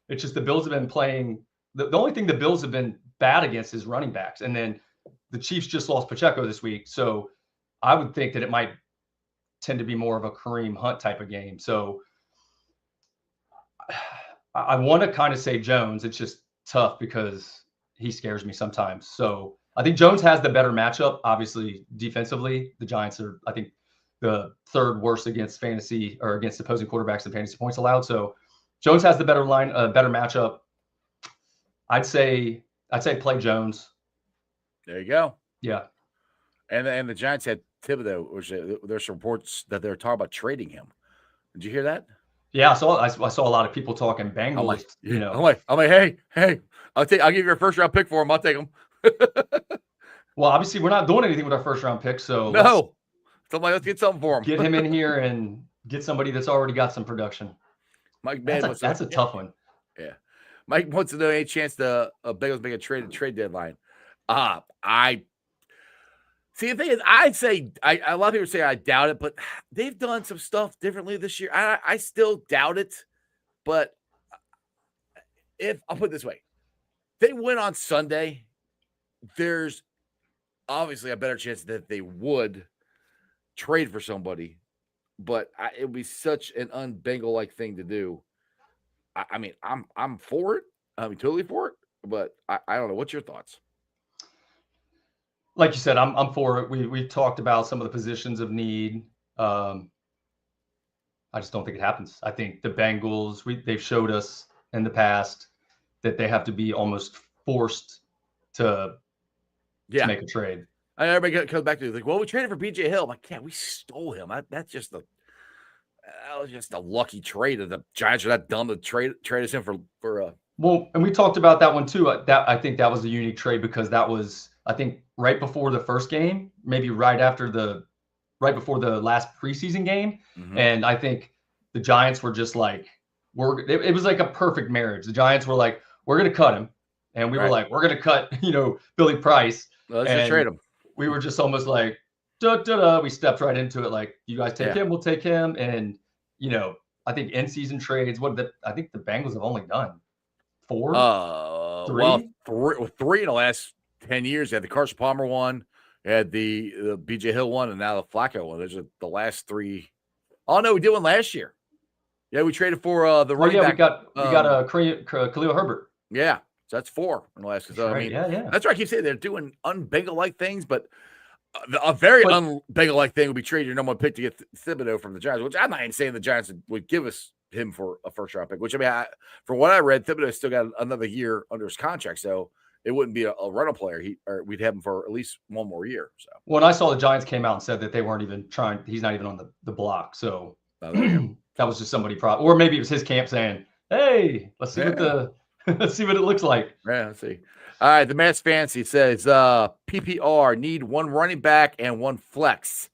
[SPEAKER 4] It's just the Bills have been playing. The only thing the Bills have been bad against is running backs. And then the Chiefs just lost Pacheco this week. So I would think that it might tend to be more of a Kareem Hunt type of game. So I want to kind of say Jones. It's just tough because he scares me sometimes. So I think Jones has the better matchup. Obviously, defensively, the Giants are, I think, the 3rd worst against fantasy or against opposing quarterbacks in fantasy points allowed. So Jones has the better better matchup. I'd say play Jones.
[SPEAKER 1] There you go.
[SPEAKER 4] Yeah.
[SPEAKER 1] And the Giants had Thibodeau, which there's reports that they're talking about trading him. Did you hear that?
[SPEAKER 4] Yeah, I saw a lot of people talking Bengals.
[SPEAKER 1] I'm like,
[SPEAKER 4] You know,
[SPEAKER 1] I'm like, hey, I'll give you a first round pick for him. I'll take him.
[SPEAKER 4] well, obviously we're not doing anything with our first round pick, so let's
[SPEAKER 1] No, so I'm like, let's get something for him.
[SPEAKER 4] get him in here and get somebody that's already got some production.
[SPEAKER 1] Mike
[SPEAKER 4] That's
[SPEAKER 1] Man
[SPEAKER 4] a that's a tough one.
[SPEAKER 1] Yeah, Mike wants to know any chance the Bengals make a trade deadline. I see. The thing is, I'd say a lot of people say I doubt it, but they've done some stuff differently this year. I still doubt it, but if I'll put it this way, they win on Sunday, there's obviously a better chance that they would trade for somebody, but it would be such an un-Bengal like thing to do. I mean, I'm for it. I mean, totally for it, but I don't know. What's your thoughts?
[SPEAKER 4] Like you said, I'm for it. We've talked about some of the positions of need. I just don't think it happens. I think the Bengals, they've showed us in the past that they have to be almost forced to make a trade.
[SPEAKER 1] I know everybody comes back to like, well, we traded for BJ Hill. I'm like, yeah, we stole him. That was just a lucky trade. Of the Giants are that dumb to trade us in for.
[SPEAKER 4] Well, and we talked about that one too. I think that was a unique trade because that was, I think, right before the first game, maybe right before the last preseason game, and I think the Giants were just like, it was like a perfect marriage. The Giants were like, we're going to cut him, and we were like, we're going to cut, Billy Price.
[SPEAKER 1] Let's just trade him.
[SPEAKER 4] We were just almost like, we stepped right into it. Like, you guys take him, we'll take him. And, I think in-season trades, I think the Bengals have only done 4? 3?
[SPEAKER 1] Well, three in the last 10 years. They had the Carson Palmer one, had the BJ Hill one, and now the Flacco one. Those are the last 3. Oh, no, we did one last year. Yeah, we traded for the running back.
[SPEAKER 4] We got Khalil Herbert.
[SPEAKER 1] Yeah, so that's 4 in the last. So,
[SPEAKER 4] right.
[SPEAKER 1] I mean,
[SPEAKER 4] yeah.
[SPEAKER 1] That's why I keep saying they're doing un-Bengal-like things, but a very un-Bengal-like thing would be trading your number 1 pick to get Thibodeau from the Giants, which I'm not even saying the Giants would give us him for a first-round pick, which, I mean, from what I read, Thibodeau still got another year under his contract, so it wouldn't be a rental player. We'd have him for at least 1 more year. So
[SPEAKER 4] when I saw the Giants came out and said that they weren't even trying, he's not even on the block, so that was just somebody or maybe it was his camp saying, hey, let's see let's see what it looks like.
[SPEAKER 1] Yeah, let's see. All right, the Mass Fancy says PPR need 1 running back and 1 flex.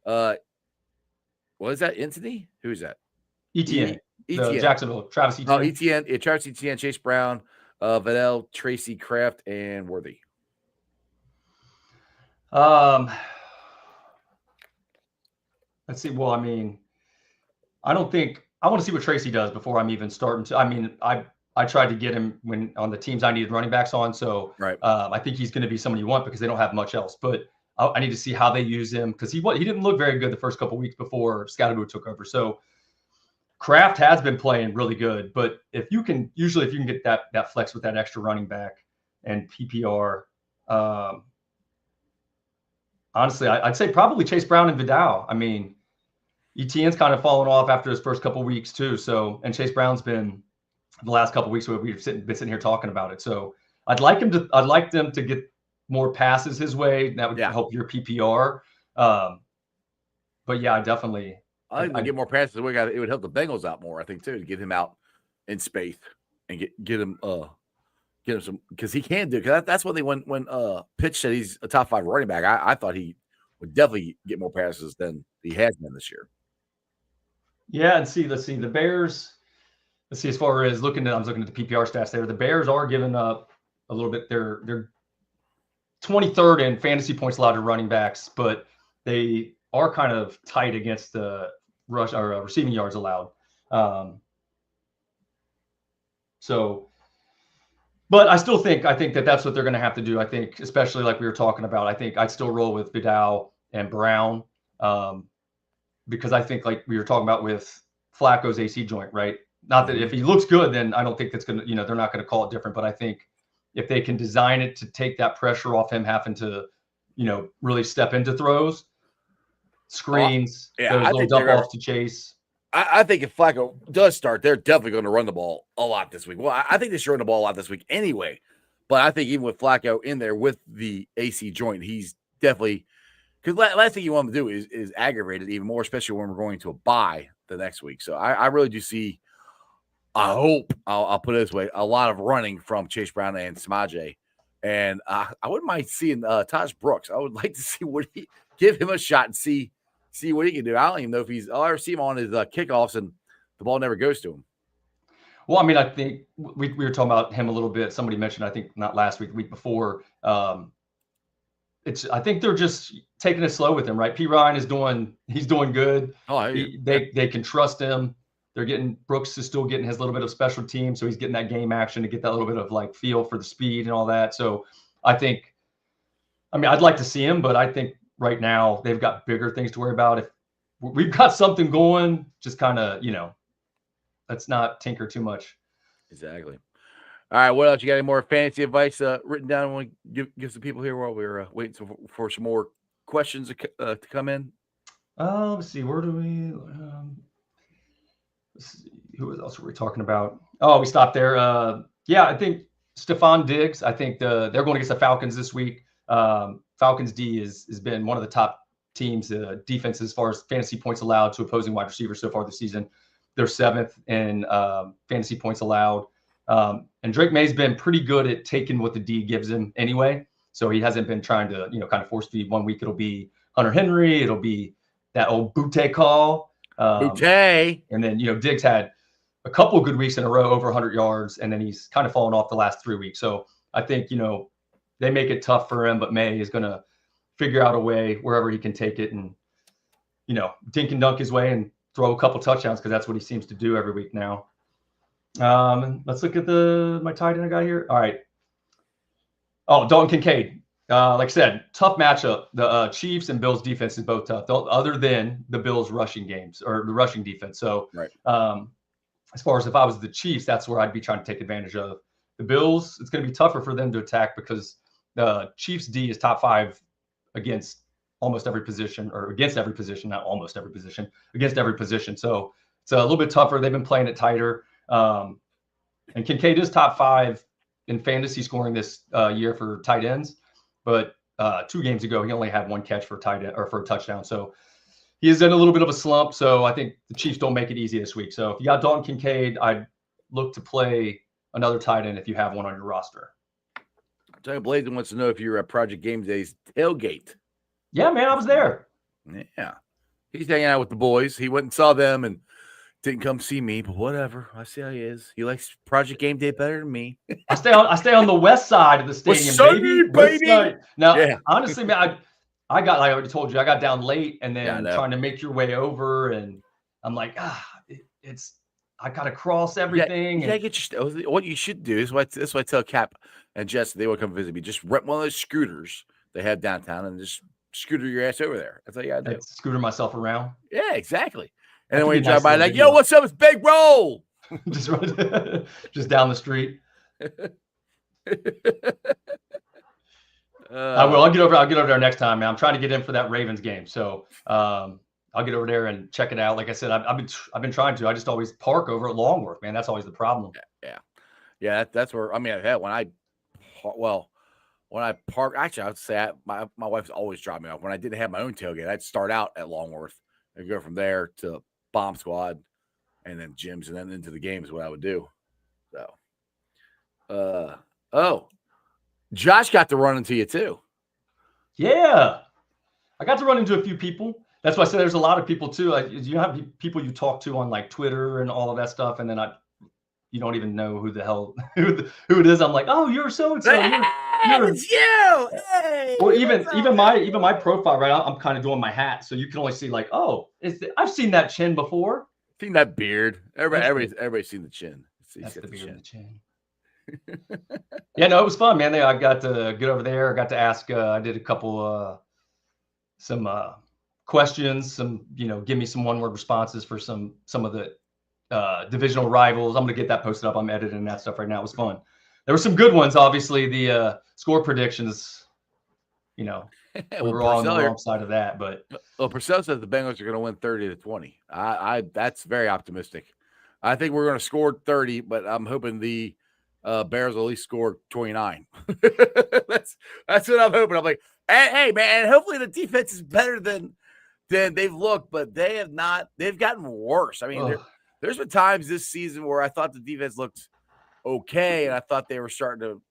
[SPEAKER 1] What is that? Anthony? Who's that?
[SPEAKER 4] ETN. Jacksonville. Travis Etienne.
[SPEAKER 1] Oh, ETN. Yeah, Travis Etienne, Chase Brown, Vidal, Tracy, Kraft, and Worthy.
[SPEAKER 4] Let's see. Well, I mean, I want to see what Tracy does before I'm even starting to. I mean, I tried to get him when on the teams I needed running backs on. So I think he's going to be someone you want because they don't have much else. But I need to see how they use him because he didn't look very good the first couple of weeks before Scottaboo took over. So Kraft has been playing really good. But if you can get that flex with that extra running back and PPR, honestly, I'd say probably Chase Brown and Vidal. I mean, Etienne's kind of fallen off after his first couple of weeks too. So, and Chase Brown's been the last couple of weeks where we've been sitting here talking about it. So I'd like them to get more passes his way. That would help your PPR. But yeah, I think
[SPEAKER 1] get more passes. It would help the Bengals out more, I think, too, to get him out in space and get him some, because he can do. Because that's when when Pitch said he's a top 5 running back. I thought he would definitely get more passes than he has been this year.
[SPEAKER 4] Yeah, and let's see the Bears. Let's see, as far as I was looking at the PPR stats there, the Bears are giving up a little bit. They're 23rd in fantasy points allowed to running backs, but they are kind of tight against the rush or receiving yards allowed. But I think that's what they're going to have to do. I think, especially like we were talking about, I think I'd still roll with Vidal and Brown because I think like we were talking about with Flacco's AC joint, right? Not that if he looks good, then I don't think that's going to, they're not going to call it different. But I think if they can design it to take that pressure off him having to, really step into throws, screens, those little dump offs to Chase.
[SPEAKER 1] I think if Flacco does start, they're definitely going to run the ball a lot this week. Well, I think they should run the ball a lot this week anyway. But I think even with Flacco in there with the AC joint, he's definitely Because last thing you want to do is aggravate it even more, especially when we're going to a bye the next week. So I really do see, I hope, I'll put it this way, a lot of running from Chase Brown and Samaje. And I wouldn't mind seeing Taj Brooks. I would like to see give him a shot and see what he can do. I don't even know if I'll ever see him on his kickoffs and the ball never goes to him.
[SPEAKER 4] Well, I mean, I think we were talking about him a little bit. Somebody mentioned, I think not last week, the week before. I think they're just taking it slow with him, right? P. Ryan he's doing good. They can trust him. Brooks is still getting his little bit of special team, so he's getting that game action to get that little bit of like feel for the speed and all that. So I'd like to see him, but I think right now they've got bigger things to worry about. If we've got something going, just kind of, let's not tinker too much.
[SPEAKER 1] Exactly. All right, what else? You got any more fantasy advice written down? I want to give some people here while we're waiting for some more questions to come in.
[SPEAKER 4] Let's see. Where do we? Let's see. Who else were we talking about? Oh, we stopped there. Yeah, I think Stephon Diggs. I think they're going against the Falcons this week. Falcons D has been one of the top teams defense as far as fantasy points allowed to opposing wide receivers so far this season. They're 7th in fantasy points allowed. And Drake May's been pretty good at taking what the D gives him anyway. So he hasn't been trying to, kind of force feed. 1 week it'll be Hunter Henry. It'll be that old Butte call.
[SPEAKER 1] Butte.
[SPEAKER 4] And then, Diggs had a couple of good weeks in a row, over 100 yards. And then he's kind of fallen off the last 3 weeks. So I think, they make it tough for him, but May is going to figure out a way wherever he can take it and, dink and dunk his way and throw a couple touchdowns, because that's what he seems to do every week now. Let's look at my tight end I got here. All right. Oh, Dalton Kincaid. Like I said, tough matchup. The Chiefs and Bills defense is both tough, other than the Bills rushing games or the rushing defense. So,
[SPEAKER 1] right.
[SPEAKER 4] As far as if I was the Chiefs, that's where I'd be trying to take advantage of. The Bills, it's going to be tougher for them to attack because the Chiefs D is top 5 against almost every position, or against every position, not almost every position, against every position. So it's a little bit tougher. They've been playing it tighter. And Kincaid is top 5 in fantasy scoring this year for tight ends, but 2 games ago he only had 1 catch for tight end or for a touchdown. So he is in a little bit of a slump. So I think the Chiefs don't make it easy this week. So if you got Dalton Kincaid, I'd look to play another tight end if you have one on your roster.
[SPEAKER 1] Tony Blazen wants to know if you're at Project Game Day's tailgate.
[SPEAKER 4] Yeah, man, I was there.
[SPEAKER 1] Yeah, he's hanging out with the boys. He went and saw them and didn't come see me, but whatever. I see how he is. He likes Project Game Day better than me.
[SPEAKER 4] I stay on the west side of the stadium, baby. Now, yeah. Honestly, man, I got, like I already told you, I got down late and then trying to make your way over, and I'm like, I got to cross everything.
[SPEAKER 1] You gotta get your, what you should do is what I tell Cap and Jess, they will come visit me. Just rent one of those scooters they have downtown and just scooter your ass over there. That's all you gotta do.
[SPEAKER 4] Scooter myself around.
[SPEAKER 1] Yeah, exactly. And then when you drive by, like, yo, what's up? It's Big Roll.
[SPEAKER 4] just down the street. I will. I'll get over there next time, man. I'm trying to get in for that Ravens game, so I'll get over there and check it out. Like I said, I've been trying to. I just always park over at Longworth, man. That's always the problem.
[SPEAKER 1] Yeah. That's where, I mean, when I park, actually, I would say my wife's always dropping me off. When I didn't have my own tailgate, I'd start out at Longworth and go from there to Bomb Squad and then gyms and then into the game is what I would do. So, Josh got to run into you too. Yeah,
[SPEAKER 4] I got to run into a few people. That's why I said there's a lot of people too. Like, you have people you talk to on like Twitter and all of that stuff, and then you don't even know who the hell who it is. I'm like, oh, you're so and so.
[SPEAKER 1] It's you. Hey,
[SPEAKER 4] well, even my profile, right? I'm kind of doing my hat, so you can only see like, oh, I've seen that chin before.
[SPEAKER 1] Seen that beard. Everybody's seen the chin.
[SPEAKER 4] That's the beard and the chin. Yeah, no, it was fun, man. I got to get over there. I got to ask. I did a couple some questions. Some give me some one-word responses for some of the divisional rivals. I'm gonna get that posted up. I'm editing that stuff right now. It was fun. There were some good ones. Obviously, the score predictions. We were all on the wrong side of that. But
[SPEAKER 1] Purcell says the Bengals are going to win 30-20. That's very optimistic. I think we're going to score 30, but I'm hoping the Bears will at least score 29. that's what I'm hoping. I'm like, hey man, and hopefully the defense is better than they've looked, but they have not. They've gotten worse. I mean, there's been times this season where I thought the defense looked okay, and I thought they were starting to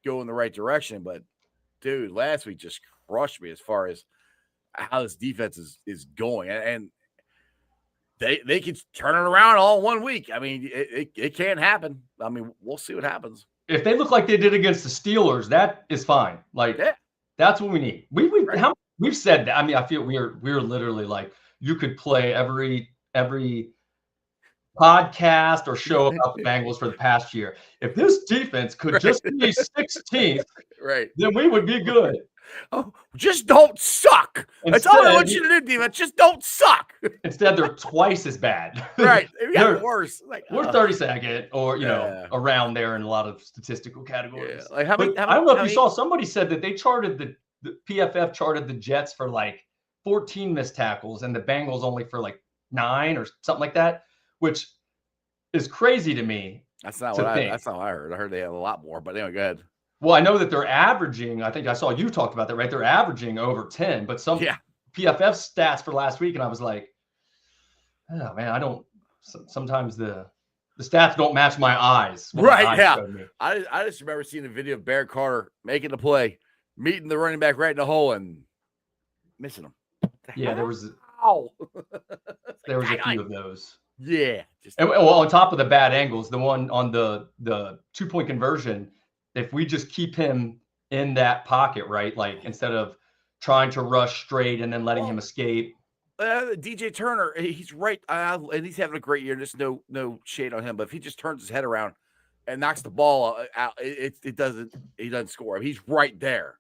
[SPEAKER 1] go in the right direction. But dude, last week just crushed me as far as how this defense is going, and they can turn it around all in 1 week. I mean, it can't happen. I mean, we'll see what happens.
[SPEAKER 4] If they look like they did against the Steelers, that is fine. Like that's what we need. We've said that. I mean, I feel we're literally like, you could play every podcast or show about the Bengals for the past year. If this defense could just be 16th,
[SPEAKER 1] right,
[SPEAKER 4] then we would be good.
[SPEAKER 1] Oh, just don't suck. That's all I want you to do, defense. Just don't suck.
[SPEAKER 4] Instead, they're twice as bad.
[SPEAKER 1] Right. They're worse. Like,
[SPEAKER 4] we're 32nd or, around there in a lot of statistical categories.
[SPEAKER 1] Yeah. Like
[SPEAKER 4] I don't know if you saw, somebody said that they charted the PFF charted the Jets for like 14 missed tackles and the Bengals only for like 9 or something like that, which is crazy to me.
[SPEAKER 1] That's not what I heard. I heard they had a lot more, but anyway, go ahead.
[SPEAKER 4] Well, I know that they're averaging, I think I saw you talked about that, right? They're averaging over 10, but some PFF stats for last week, and I was like, oh man, sometimes the stats don't match my eyes.
[SPEAKER 1] Right, yeah. I just remember seeing the video of Barrett Carter making the play, meeting the running back right in the hole and missing him.
[SPEAKER 4] Yeah, there was a few of those.
[SPEAKER 1] Yeah.
[SPEAKER 4] And on top of the bad angles, the one on the 2-point conversion, if we just keep him in that pocket, right? Like instead of trying to rush straight and then letting him escape.
[SPEAKER 1] DJ Turner, he's right. And he's having a great year. There's no shade on him, but if he just turns his head around and knocks the ball out, he doesn't score. I mean, he's right there.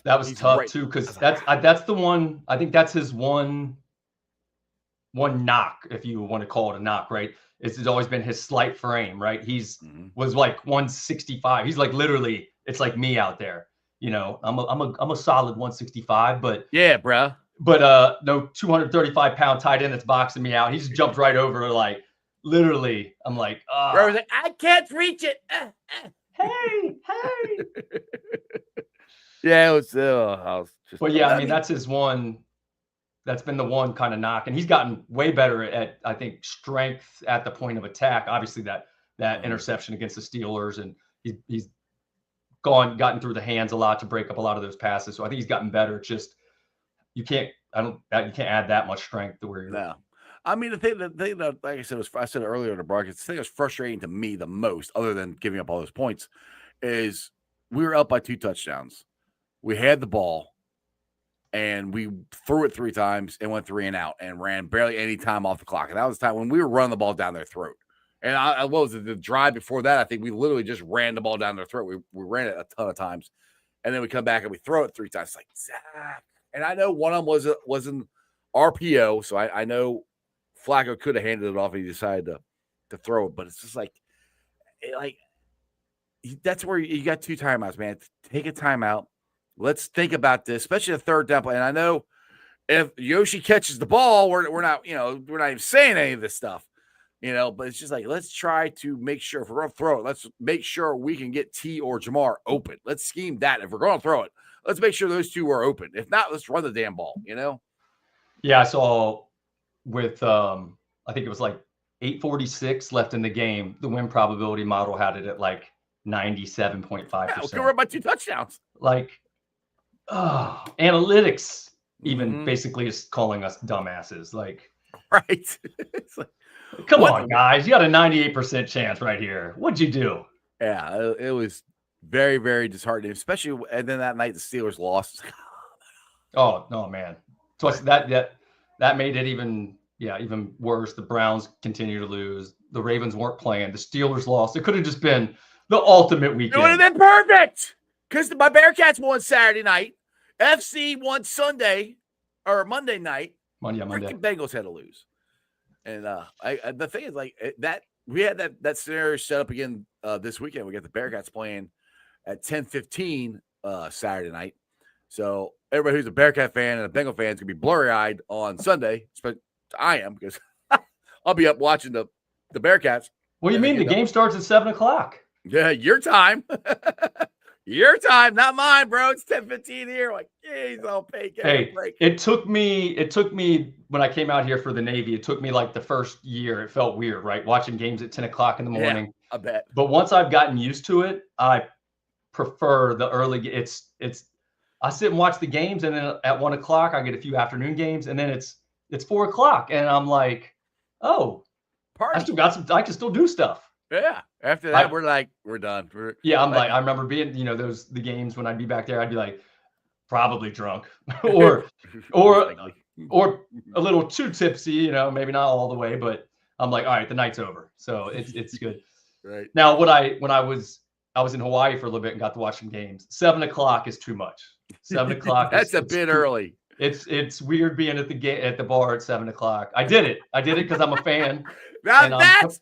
[SPEAKER 4] That was tough too, because that's the one. I think that's his one knock, if you want to call it a knock, right? It's always been his slight frame, right? Was like 165. He's like literally, it's like me out there. I'm a solid 165, but
[SPEAKER 1] yeah, bro.
[SPEAKER 4] But no 235-pound tight end that's boxing me out. He's jumped right over, like literally. I'm like,
[SPEAKER 1] bro, was like, I can't reach it.
[SPEAKER 4] Hey.
[SPEAKER 1] Yeah, it was. I was just.
[SPEAKER 4] But yeah, I mean that's his one. That's been the one kind of knock, and he's gotten way better at, I think, strength at the point of attack. Obviously, that interception against the Steelers, and he's gotten through the hands a lot to break up a lot of those passes. So I think he's gotten better. It's just you can't add that much strength to where you're.
[SPEAKER 1] No, I mean the thing that, like I said, I said earlier in the broadcast, the thing that was frustrating to me the most, other than giving up all those points, is we were up by 2 touchdowns. We had the ball. And we threw it 3 times and went 3 and out and ran barely any time off the clock. And that was the time when we were running the ball down their throat. And what was it? The drive before that, I think we literally just ran the ball down their throat. We ran it a ton of times. And then we come back and we throw it 3 times. It's like, Zach. And I know one of them was an RPO. So I know Flacco could have handed it off if he decided to throw it. But it's just that's where you got 2 timeouts, man. Take a timeout. Let's think about this, especially the third down play. And I know if Yoshi catches the ball, we're not even saying any of this stuff, but it's just like, let's try to make sure if we're going to throw it, let's make sure we can get T or Jamar open. Let's scheme that. If we're going to throw it, let's make sure those 2 are open. If not, let's run the damn ball,
[SPEAKER 4] Yeah, I saw with, I think it was like 8:46 left in the game. The win probability model had it at like 97.5%.
[SPEAKER 1] Yeah, we'll run by 2 touchdowns.
[SPEAKER 4] Like, analytics even basically is calling us dumbasses. Like,
[SPEAKER 1] right. It's like,
[SPEAKER 4] come on, guys. You got a 98% chance right here. What'd you do?
[SPEAKER 1] Yeah, it was very, very disheartening, especially. And then that night, the Steelers lost.
[SPEAKER 4] Oh, no, man. So that made it even worse. The Browns continue to lose. The Ravens weren't playing. The Steelers lost. It could have just been the ultimate weekend.
[SPEAKER 1] It would have been perfect because my Bearcats won Saturday night. FC won Sunday or Monday night.
[SPEAKER 4] Monday.
[SPEAKER 1] Freaking Bengals had to lose. And the thing is, like that, we had that scenario set up again this weekend. We got the Bearcats playing at 10:15 Saturday night. So everybody who's a Bearcat fan and a Bengal fan is gonna be blurry-eyed on Sunday. But I am, because I'll be up watching the Bearcats.
[SPEAKER 4] What do you mean? The game starts at 7:00?
[SPEAKER 1] Yeah, your time. Your time, not mine, bro. It's 10:15 here. Like, jeez, I'll pay. Give me a
[SPEAKER 4] Hey,
[SPEAKER 1] break.
[SPEAKER 4] it took me when I came out here for the Navy, it took me like the first year. It felt weird, right? Watching games at 10 o'clock in the
[SPEAKER 1] Yeah,
[SPEAKER 4] morning.
[SPEAKER 1] I bet.
[SPEAKER 4] But once I've gotten used to it, I prefer the early. It's I sit and watch the games, and then at 1 o'clock I get a few afternoon games, and then it's 4 o'clock, and I'm like, oh, I
[SPEAKER 1] Party.
[SPEAKER 4] still got some. I can still do stuff.
[SPEAKER 1] Yeah. After
[SPEAKER 4] I
[SPEAKER 1] that, we're like, we're done.
[SPEAKER 4] Yeah, I'm
[SPEAKER 1] like,
[SPEAKER 4] like, I remember being, the games when I'd be back there, I'd be like, probably drunk, or
[SPEAKER 1] most
[SPEAKER 4] or
[SPEAKER 1] likely.
[SPEAKER 4] or a little too tipsy, maybe not all the way, but I'm like, all right, the night's over, so it's good.
[SPEAKER 1] Right.
[SPEAKER 4] Now, when I was in Hawaii for a little bit and got to watch some games. 7 o'clock is too much. 7 o'clock
[SPEAKER 1] That's
[SPEAKER 4] is
[SPEAKER 1] a bit early.
[SPEAKER 4] It's weird being at the bar at 7 o'clock. I did it because I'm a fan.
[SPEAKER 1] Now
[SPEAKER 4] And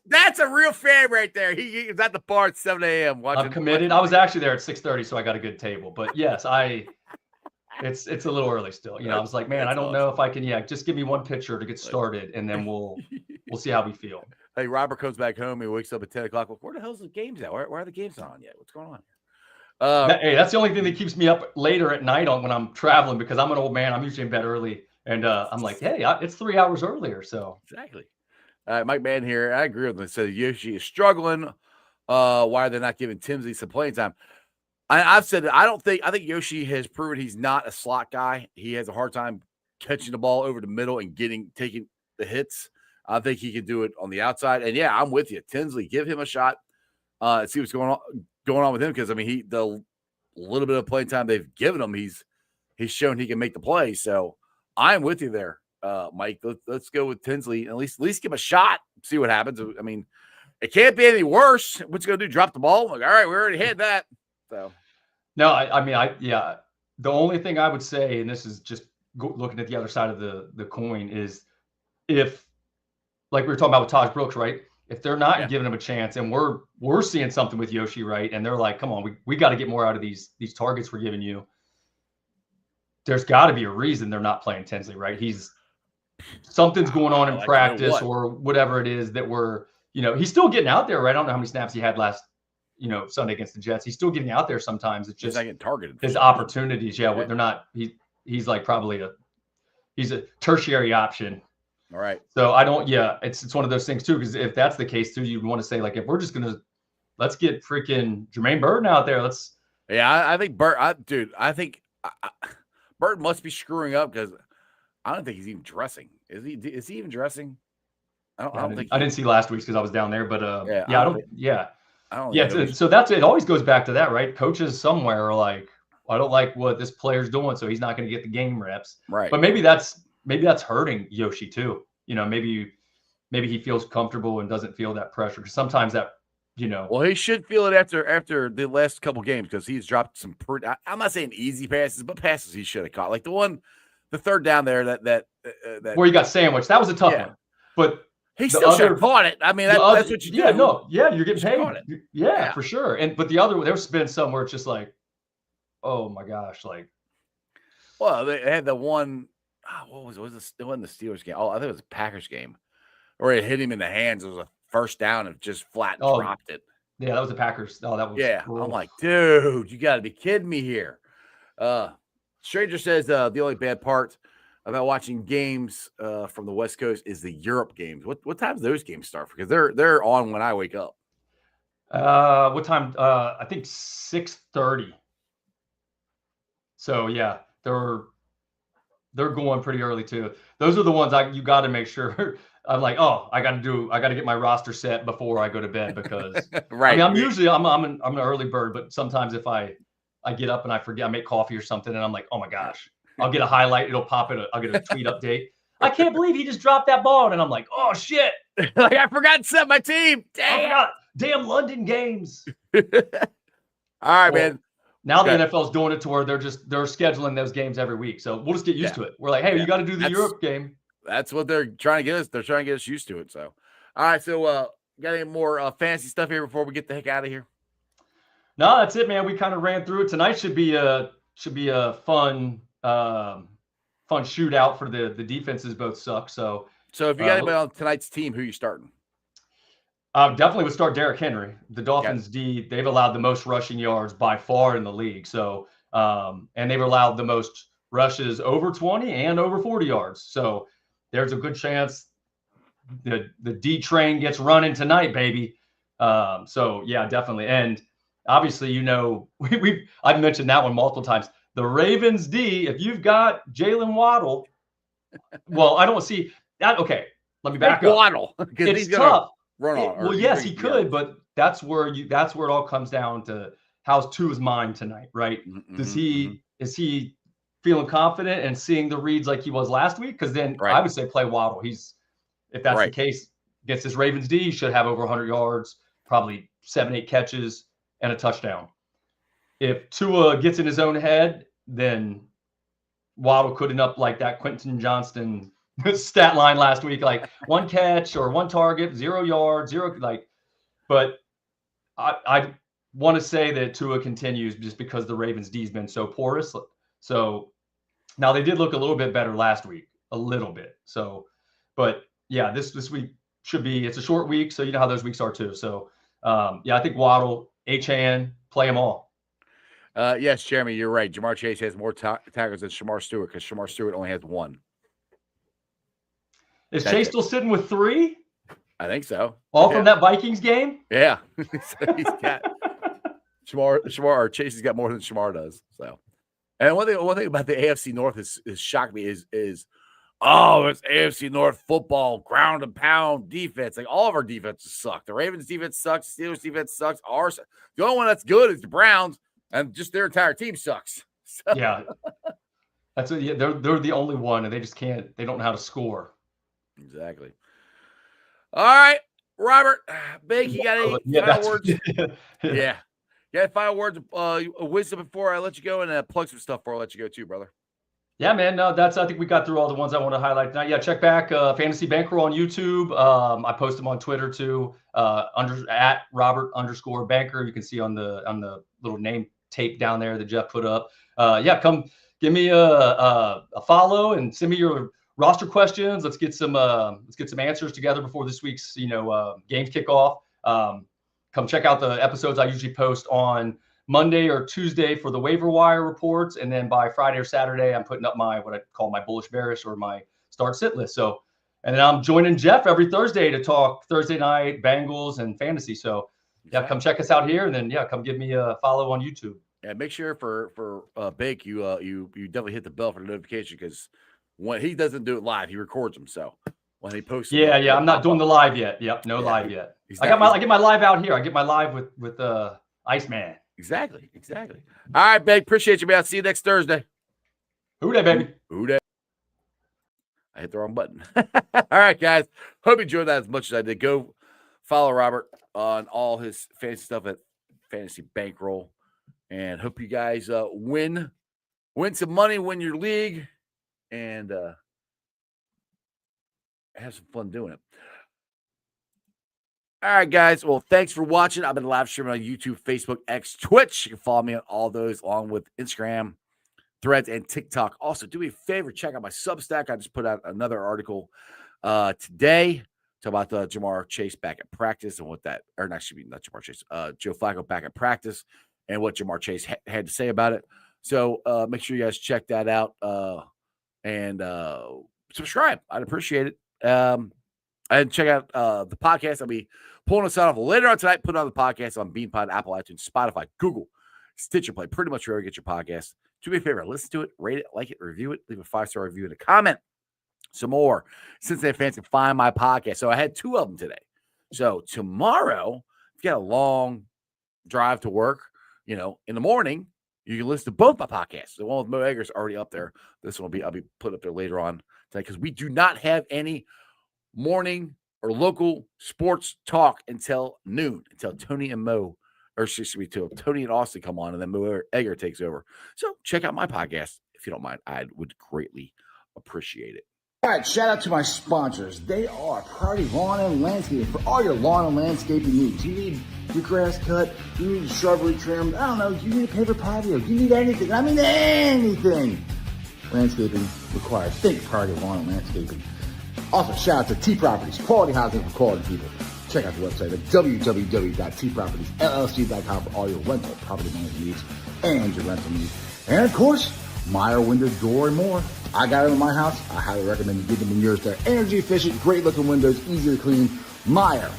[SPEAKER 1] that's a real fan right there. He was at the bar at 7 a.m. watching.
[SPEAKER 4] I'm committed. I was actually there at 6:30, so I got a good table. But yes, it's a little early still. I was like, man, I don't know if I can. Yeah, just give me one pitcher to get started, and then we'll see how we feel.
[SPEAKER 1] Hey, Robert comes back home. He wakes up at 10 o'clock. Where the hell's the games at? Where are the games not on yet? What's going on here?
[SPEAKER 4] Hey, that's the only thing that keeps me up later at night when I'm traveling, because I'm an old man. I'm usually in bed early, and I'm like, hey, it's 3 hours earlier. So
[SPEAKER 1] exactly. Mike Mann here. I agree with him. Said Yoshi is struggling. Why are they not giving Timsley some playing time? I've said that I think Yoshi has proven he's not a slot guy. He has a hard time catching the ball over the middle and taking the hits. I think he can do it on the outside. And yeah, I'm with you. Tinsley, give him a shot. See what's going on with him, because I mean, the little bit of playing time they've given him, he's shown he can make the play. So I'm with you there, Mike. Let's go with Tinsley. At least give him a shot. See what happens. I mean, it can't be any worse. What's he gonna do? Drop the ball? Like, all right, we already had that. So
[SPEAKER 4] no, I mean, the only thing I would say, and this is just looking at the other side of the coin, is if, like we were talking about with Taj Brooks, right? If they're not giving him a chance, and we're seeing something with Yoshi, right? And they're like, come on, we got to get more out of these targets we're giving you. There's got to be a reason they're not playing Tinsley, right? Something's going on in practice or whatever it is that he's still getting out there, right? I don't know how many snaps he had last, Sunday against the Jets. He's still getting out there sometimes. It's just
[SPEAKER 1] not getting targeted.
[SPEAKER 4] His opportunities, they're not. He's like probably he's a tertiary option.
[SPEAKER 1] All right.
[SPEAKER 4] So I don't. Yeah, it's one of those things too. Because if that's the case too, you'd want to say, like, if we're just let's get freaking Jermaine Burton out there.
[SPEAKER 1] I think Burton. I think Burton must be screwing up, because I don't think he's even dressing. Is he even dressing? I don't think.
[SPEAKER 4] I didn't see last week's because I was down there, but I don't. Yeah. So that's it. Always goes back to that, right? Coaches somewhere are like, I don't like what this player's doing, so he's not going to get the game reps.
[SPEAKER 1] Right.
[SPEAKER 4] But maybe that's hurting Yoshi too. Maybe he feels comfortable and doesn't feel that pressure, because sometimes that,
[SPEAKER 1] Well, he should feel it after the last couple games, because he's dropped some pretty. I'm not saying easy passes, but passes he should have caught, like the third down there that
[SPEAKER 4] where you got sandwiched. That was a tough one, but
[SPEAKER 1] he still should have caught it. I mean, that's what you do.
[SPEAKER 4] You're getting paid. Yeah, for sure. But there's been some where it's just like, oh my gosh, like.
[SPEAKER 1] Well, they had the one. What was it? Wasn't the Steelers game? Oh, I think it was the Packers game, where it hit him in the hands. It was a first down and just flat dropped it.
[SPEAKER 4] Yeah, that was the Packers. Oh, that was.
[SPEAKER 1] Yeah,
[SPEAKER 4] cool.
[SPEAKER 1] I'm like, dude, you got to be kidding me here. Stranger says the only bad part about watching games from the West Coast is the Europe games. What time do those games start? Because they're on when I wake up.
[SPEAKER 4] What time? I think 6:30. So yeah, they're going pretty early too. Those are the ones you got to make sure. I'm like, I got to get my roster set before I go to bed, because
[SPEAKER 1] right.
[SPEAKER 4] I mean, I'm an early bird, but sometimes if I get up and I forget, I make coffee or something, and I'm like, oh my gosh, I'll get a highlight. It'll pop in. I'll get a tweet update. I can't believe he just dropped that ball, and I'm like, oh shit,
[SPEAKER 1] like I forgot to set my team.
[SPEAKER 4] Damn London games.
[SPEAKER 1] All right, man.
[SPEAKER 4] Now the NFL's doing it to where they're scheduling those games every week. So we'll just get used to it. We're like, hey, you got to do the Europe game.
[SPEAKER 1] That's what they're trying to get us. They're trying to get us used to it. So, all right. So, got any more fancy stuff here before we get the heck out of here?
[SPEAKER 4] No, that's it, man. We kind of ran through it. Tonight should be a fun shootout for the defenses. Both suck. So
[SPEAKER 1] if you got anybody on tonight's team, who are you starting?
[SPEAKER 4] Definitely would start Derrick Henry. The Dolphins D, they've allowed the most rushing yards by far in the league. So, and they've allowed the most rushes over 20 and over 40 yards. So there's a good chance the D train gets running tonight, baby. So yeah, definitely. And obviously, I've mentioned that one multiple times. The Ravens D, if you've got Jalen Waddle, well, I don't see that. Okay, let me back up.
[SPEAKER 1] Waddle.
[SPEAKER 4] It's tough.
[SPEAKER 1] Run on.
[SPEAKER 4] Well, yes, he could, but that's where it all comes down to how's Tua's mind tonight, right? Is he feeling confident and seeing the reads like he was last week? Because then I would say play Waddle. If that's the case against this Ravens D, he should have over 100 yards, probably 7-8 catches and a touchdown. If Tua gets in his own head, then Waddle could end up like that Quentin Johnston stat line last week, like 1 catch or 1 target, 0 yards, 0 but I want to say that Tua continues just because the Ravens D has been so porous. So now they did look a little bit better last week, a little bit. So, but yeah, this week it's a short week, so you know how those weeks are too. So yeah, I think Waddle, Achane, play them all.
[SPEAKER 1] Yes, Jeremy, you're right. Jamar Chase has more tackles than Shamar Stewart because Shamar Stewart only has 1.
[SPEAKER 4] Is Chase still sitting with 3?
[SPEAKER 1] I think so.
[SPEAKER 4] All from that Vikings game?
[SPEAKER 1] Yeah. So he's got Shamar or Chase has got more than Shamar does. So, and one thing about the AFC North is shocked me is it's AFC North football, ground and pound defense. Like all of our defenses suck. The Ravens defense sucks. The Steelers defense sucks. The only one that's good is the Browns, and just their entire team sucks. So.
[SPEAKER 4] Yeah. They're the only one, and they just can't. They don't know how to score.
[SPEAKER 1] Exactly. All right, Robert, Bake, you got any final words? Yeah. You got final words of wisdom before I let you go, and plug some stuff before I let you go too, brother.
[SPEAKER 4] Yeah, man. No, I think we got through all the ones I want to highlight tonight. Yeah, check back Fantasy Bankroll on YouTube. I post them on Twitter too. At Robert_Banker. You can see on the little name tape down there that Jeff put up. Yeah, come give me a follow and send me your roster questions. Let's get some answers together before this week's games kick off. Come check out the episodes I usually post on Monday or Tuesday for the waiver wire reports, and then by Friday or Saturday I'm putting up what I call my bullish bearish or my start sit list. So, and then I'm joining Jeff every Thursday to talk Thursday night Bengals and fantasy. So yeah, come check us out here, and then come give me a follow on YouTube.
[SPEAKER 1] Yeah, make sure for Bake you definitely hit the bell for the notification, because when he doesn't do it live, he records them. So when he posts,
[SPEAKER 4] yeah, I'm not doing the live yet. Yep, live yet. I get my live out here. I get my live with Iceman.
[SPEAKER 1] Exactly. All right, Bake. Appreciate you, man. I'll see you next Thursday.
[SPEAKER 4] Who day, baby?
[SPEAKER 1] Who day? I hit the wrong button. All right, guys. Hope you enjoyed that as much as I did. Go follow Robert on all his fantasy stuff at Fantasy Bankroll, and hope you guys win some money, win your league, and have some fun doing it. All right, guys. Well, thanks for watching. I've been live streaming on YouTube, Facebook, X, Twitch. You can follow me on all those, along with Instagram, Threads, and TikTok. Also, do me a favor, check out my Substack. I just put out another article today talk about the Jamar Chase back at practice and what that, or not, should be not Jamar Chase, Joe Flacco back at practice and what Jamar Chase had to say about it. So make sure you guys check that out and subscribe. I'd appreciate it. And check out the podcast. I'll be pulling us out later on tonight. Put on the podcast on BeanPod, Apple, iTunes, Spotify, Google, Stitcher Play. Pretty much wherever you get your podcast. Do me a favor, listen to it, rate it, like it, review it, leave a 5-star review and a comment. Some more Cincinnati fans can find my podcast. So I had 2 of them today. So tomorrow, if you got a long drive to work, in the morning, you can listen to both my podcasts. The one with Mo Eggers already up there. This one I'll be put up there later on tonight, because we do not have any morning or local sports talk until noon, until Tony and Tony and Austin come on, and then Mo Egger takes over. So check out my podcast if you don't mind. I would greatly appreciate it.
[SPEAKER 3] All right, shout out to my sponsors. They are Priority Lawn and Landscaping for all your lawn and landscaping needs. You need your grass cut, you need your shrubbery trimmed, I don't know, you need a paper patio, you need anything. I mean anything. Landscaping requires. Think Priority Lawn and Landscaping. Also, shout out to T Properties, quality housing for quality people. Check out the website at www.tpropertiesllc.com for all your rental property management needs and your rental needs. And of course, Meyer Window, Door, and more. I got it in my house. I highly recommend you get them in yours. They're energy efficient, great looking windows, easy to clean. Meyer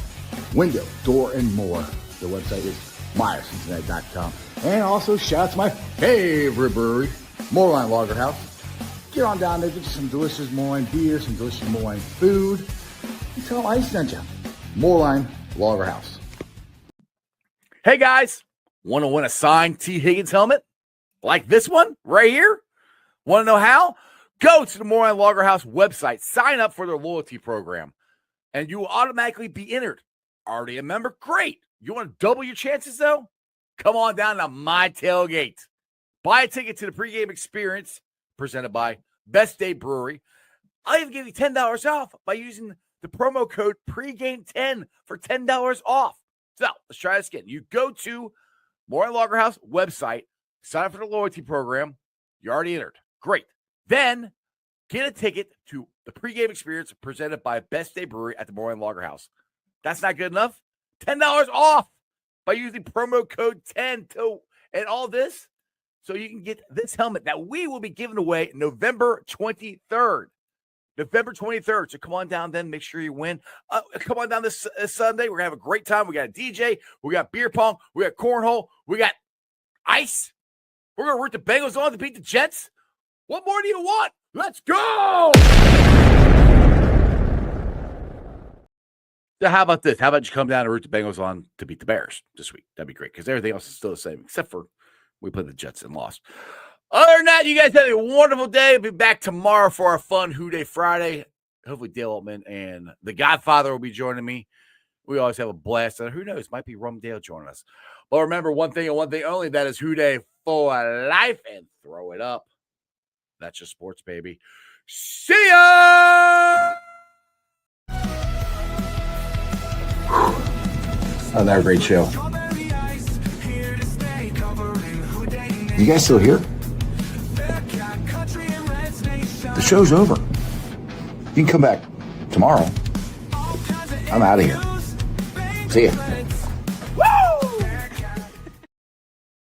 [SPEAKER 3] Window, Door, and more. The website is MeyerCincinnati.com. And also shout out to my favorite brewery, Moorline Lager House. Get on down there, get you some delicious Moorline beer, some delicious Moorline food. And tell them I sent you. Moorline Lager House.
[SPEAKER 1] Hey guys, want to win a signed T. Higgins helmet like this one right here? Want to know how? Go to the Moorline Lager House website, sign up for their loyalty program, and you will automatically be entered. Already a member? Great. You want to double your chances though? Come on down to my tailgate. Buy a ticket to the pregame experience presented by Best Day Brewery. I'll even give you $10 off by using the promo code pregame10 for $10 off. So let's try this again. You go to Moorline Lager House website, sign up for the loyalty program. You're already entered. Great. Then get a ticket to the pregame experience presented by Best Day Brewery at the Moorline Lager House. That's not good enough. $10 off by using promo code 10 and all this. So you can get this helmet that we will be giving away November 23rd. November 23rd. So come on down then. Make sure you win. Come on down this Sunday. We're going to have a great time. We got a DJ. We got beer pong. We got cornhole. We got ice. We're going to root the Bengals on to beat the Jets. What more do you want? Let's go! So how about this? How about you come down and root the Bengals on to beat the Bears this week? That'd be great because everything else is still the same except for we played the Jets and lost. Other than that, you guys have a wonderful day. We'll be back tomorrow for our fun Who Day Friday. Hopefully Dale Altman and the Godfather will be joining me. We always have a blast. And who knows, might be Rum Dale joining us. But remember one thing and one thing only, that is Who Day for life, and throw it up. That's just sports, baby. See ya!
[SPEAKER 3] Another great show. You guys still here? The show's over. You can come back tomorrow. I'm out of here. See ya.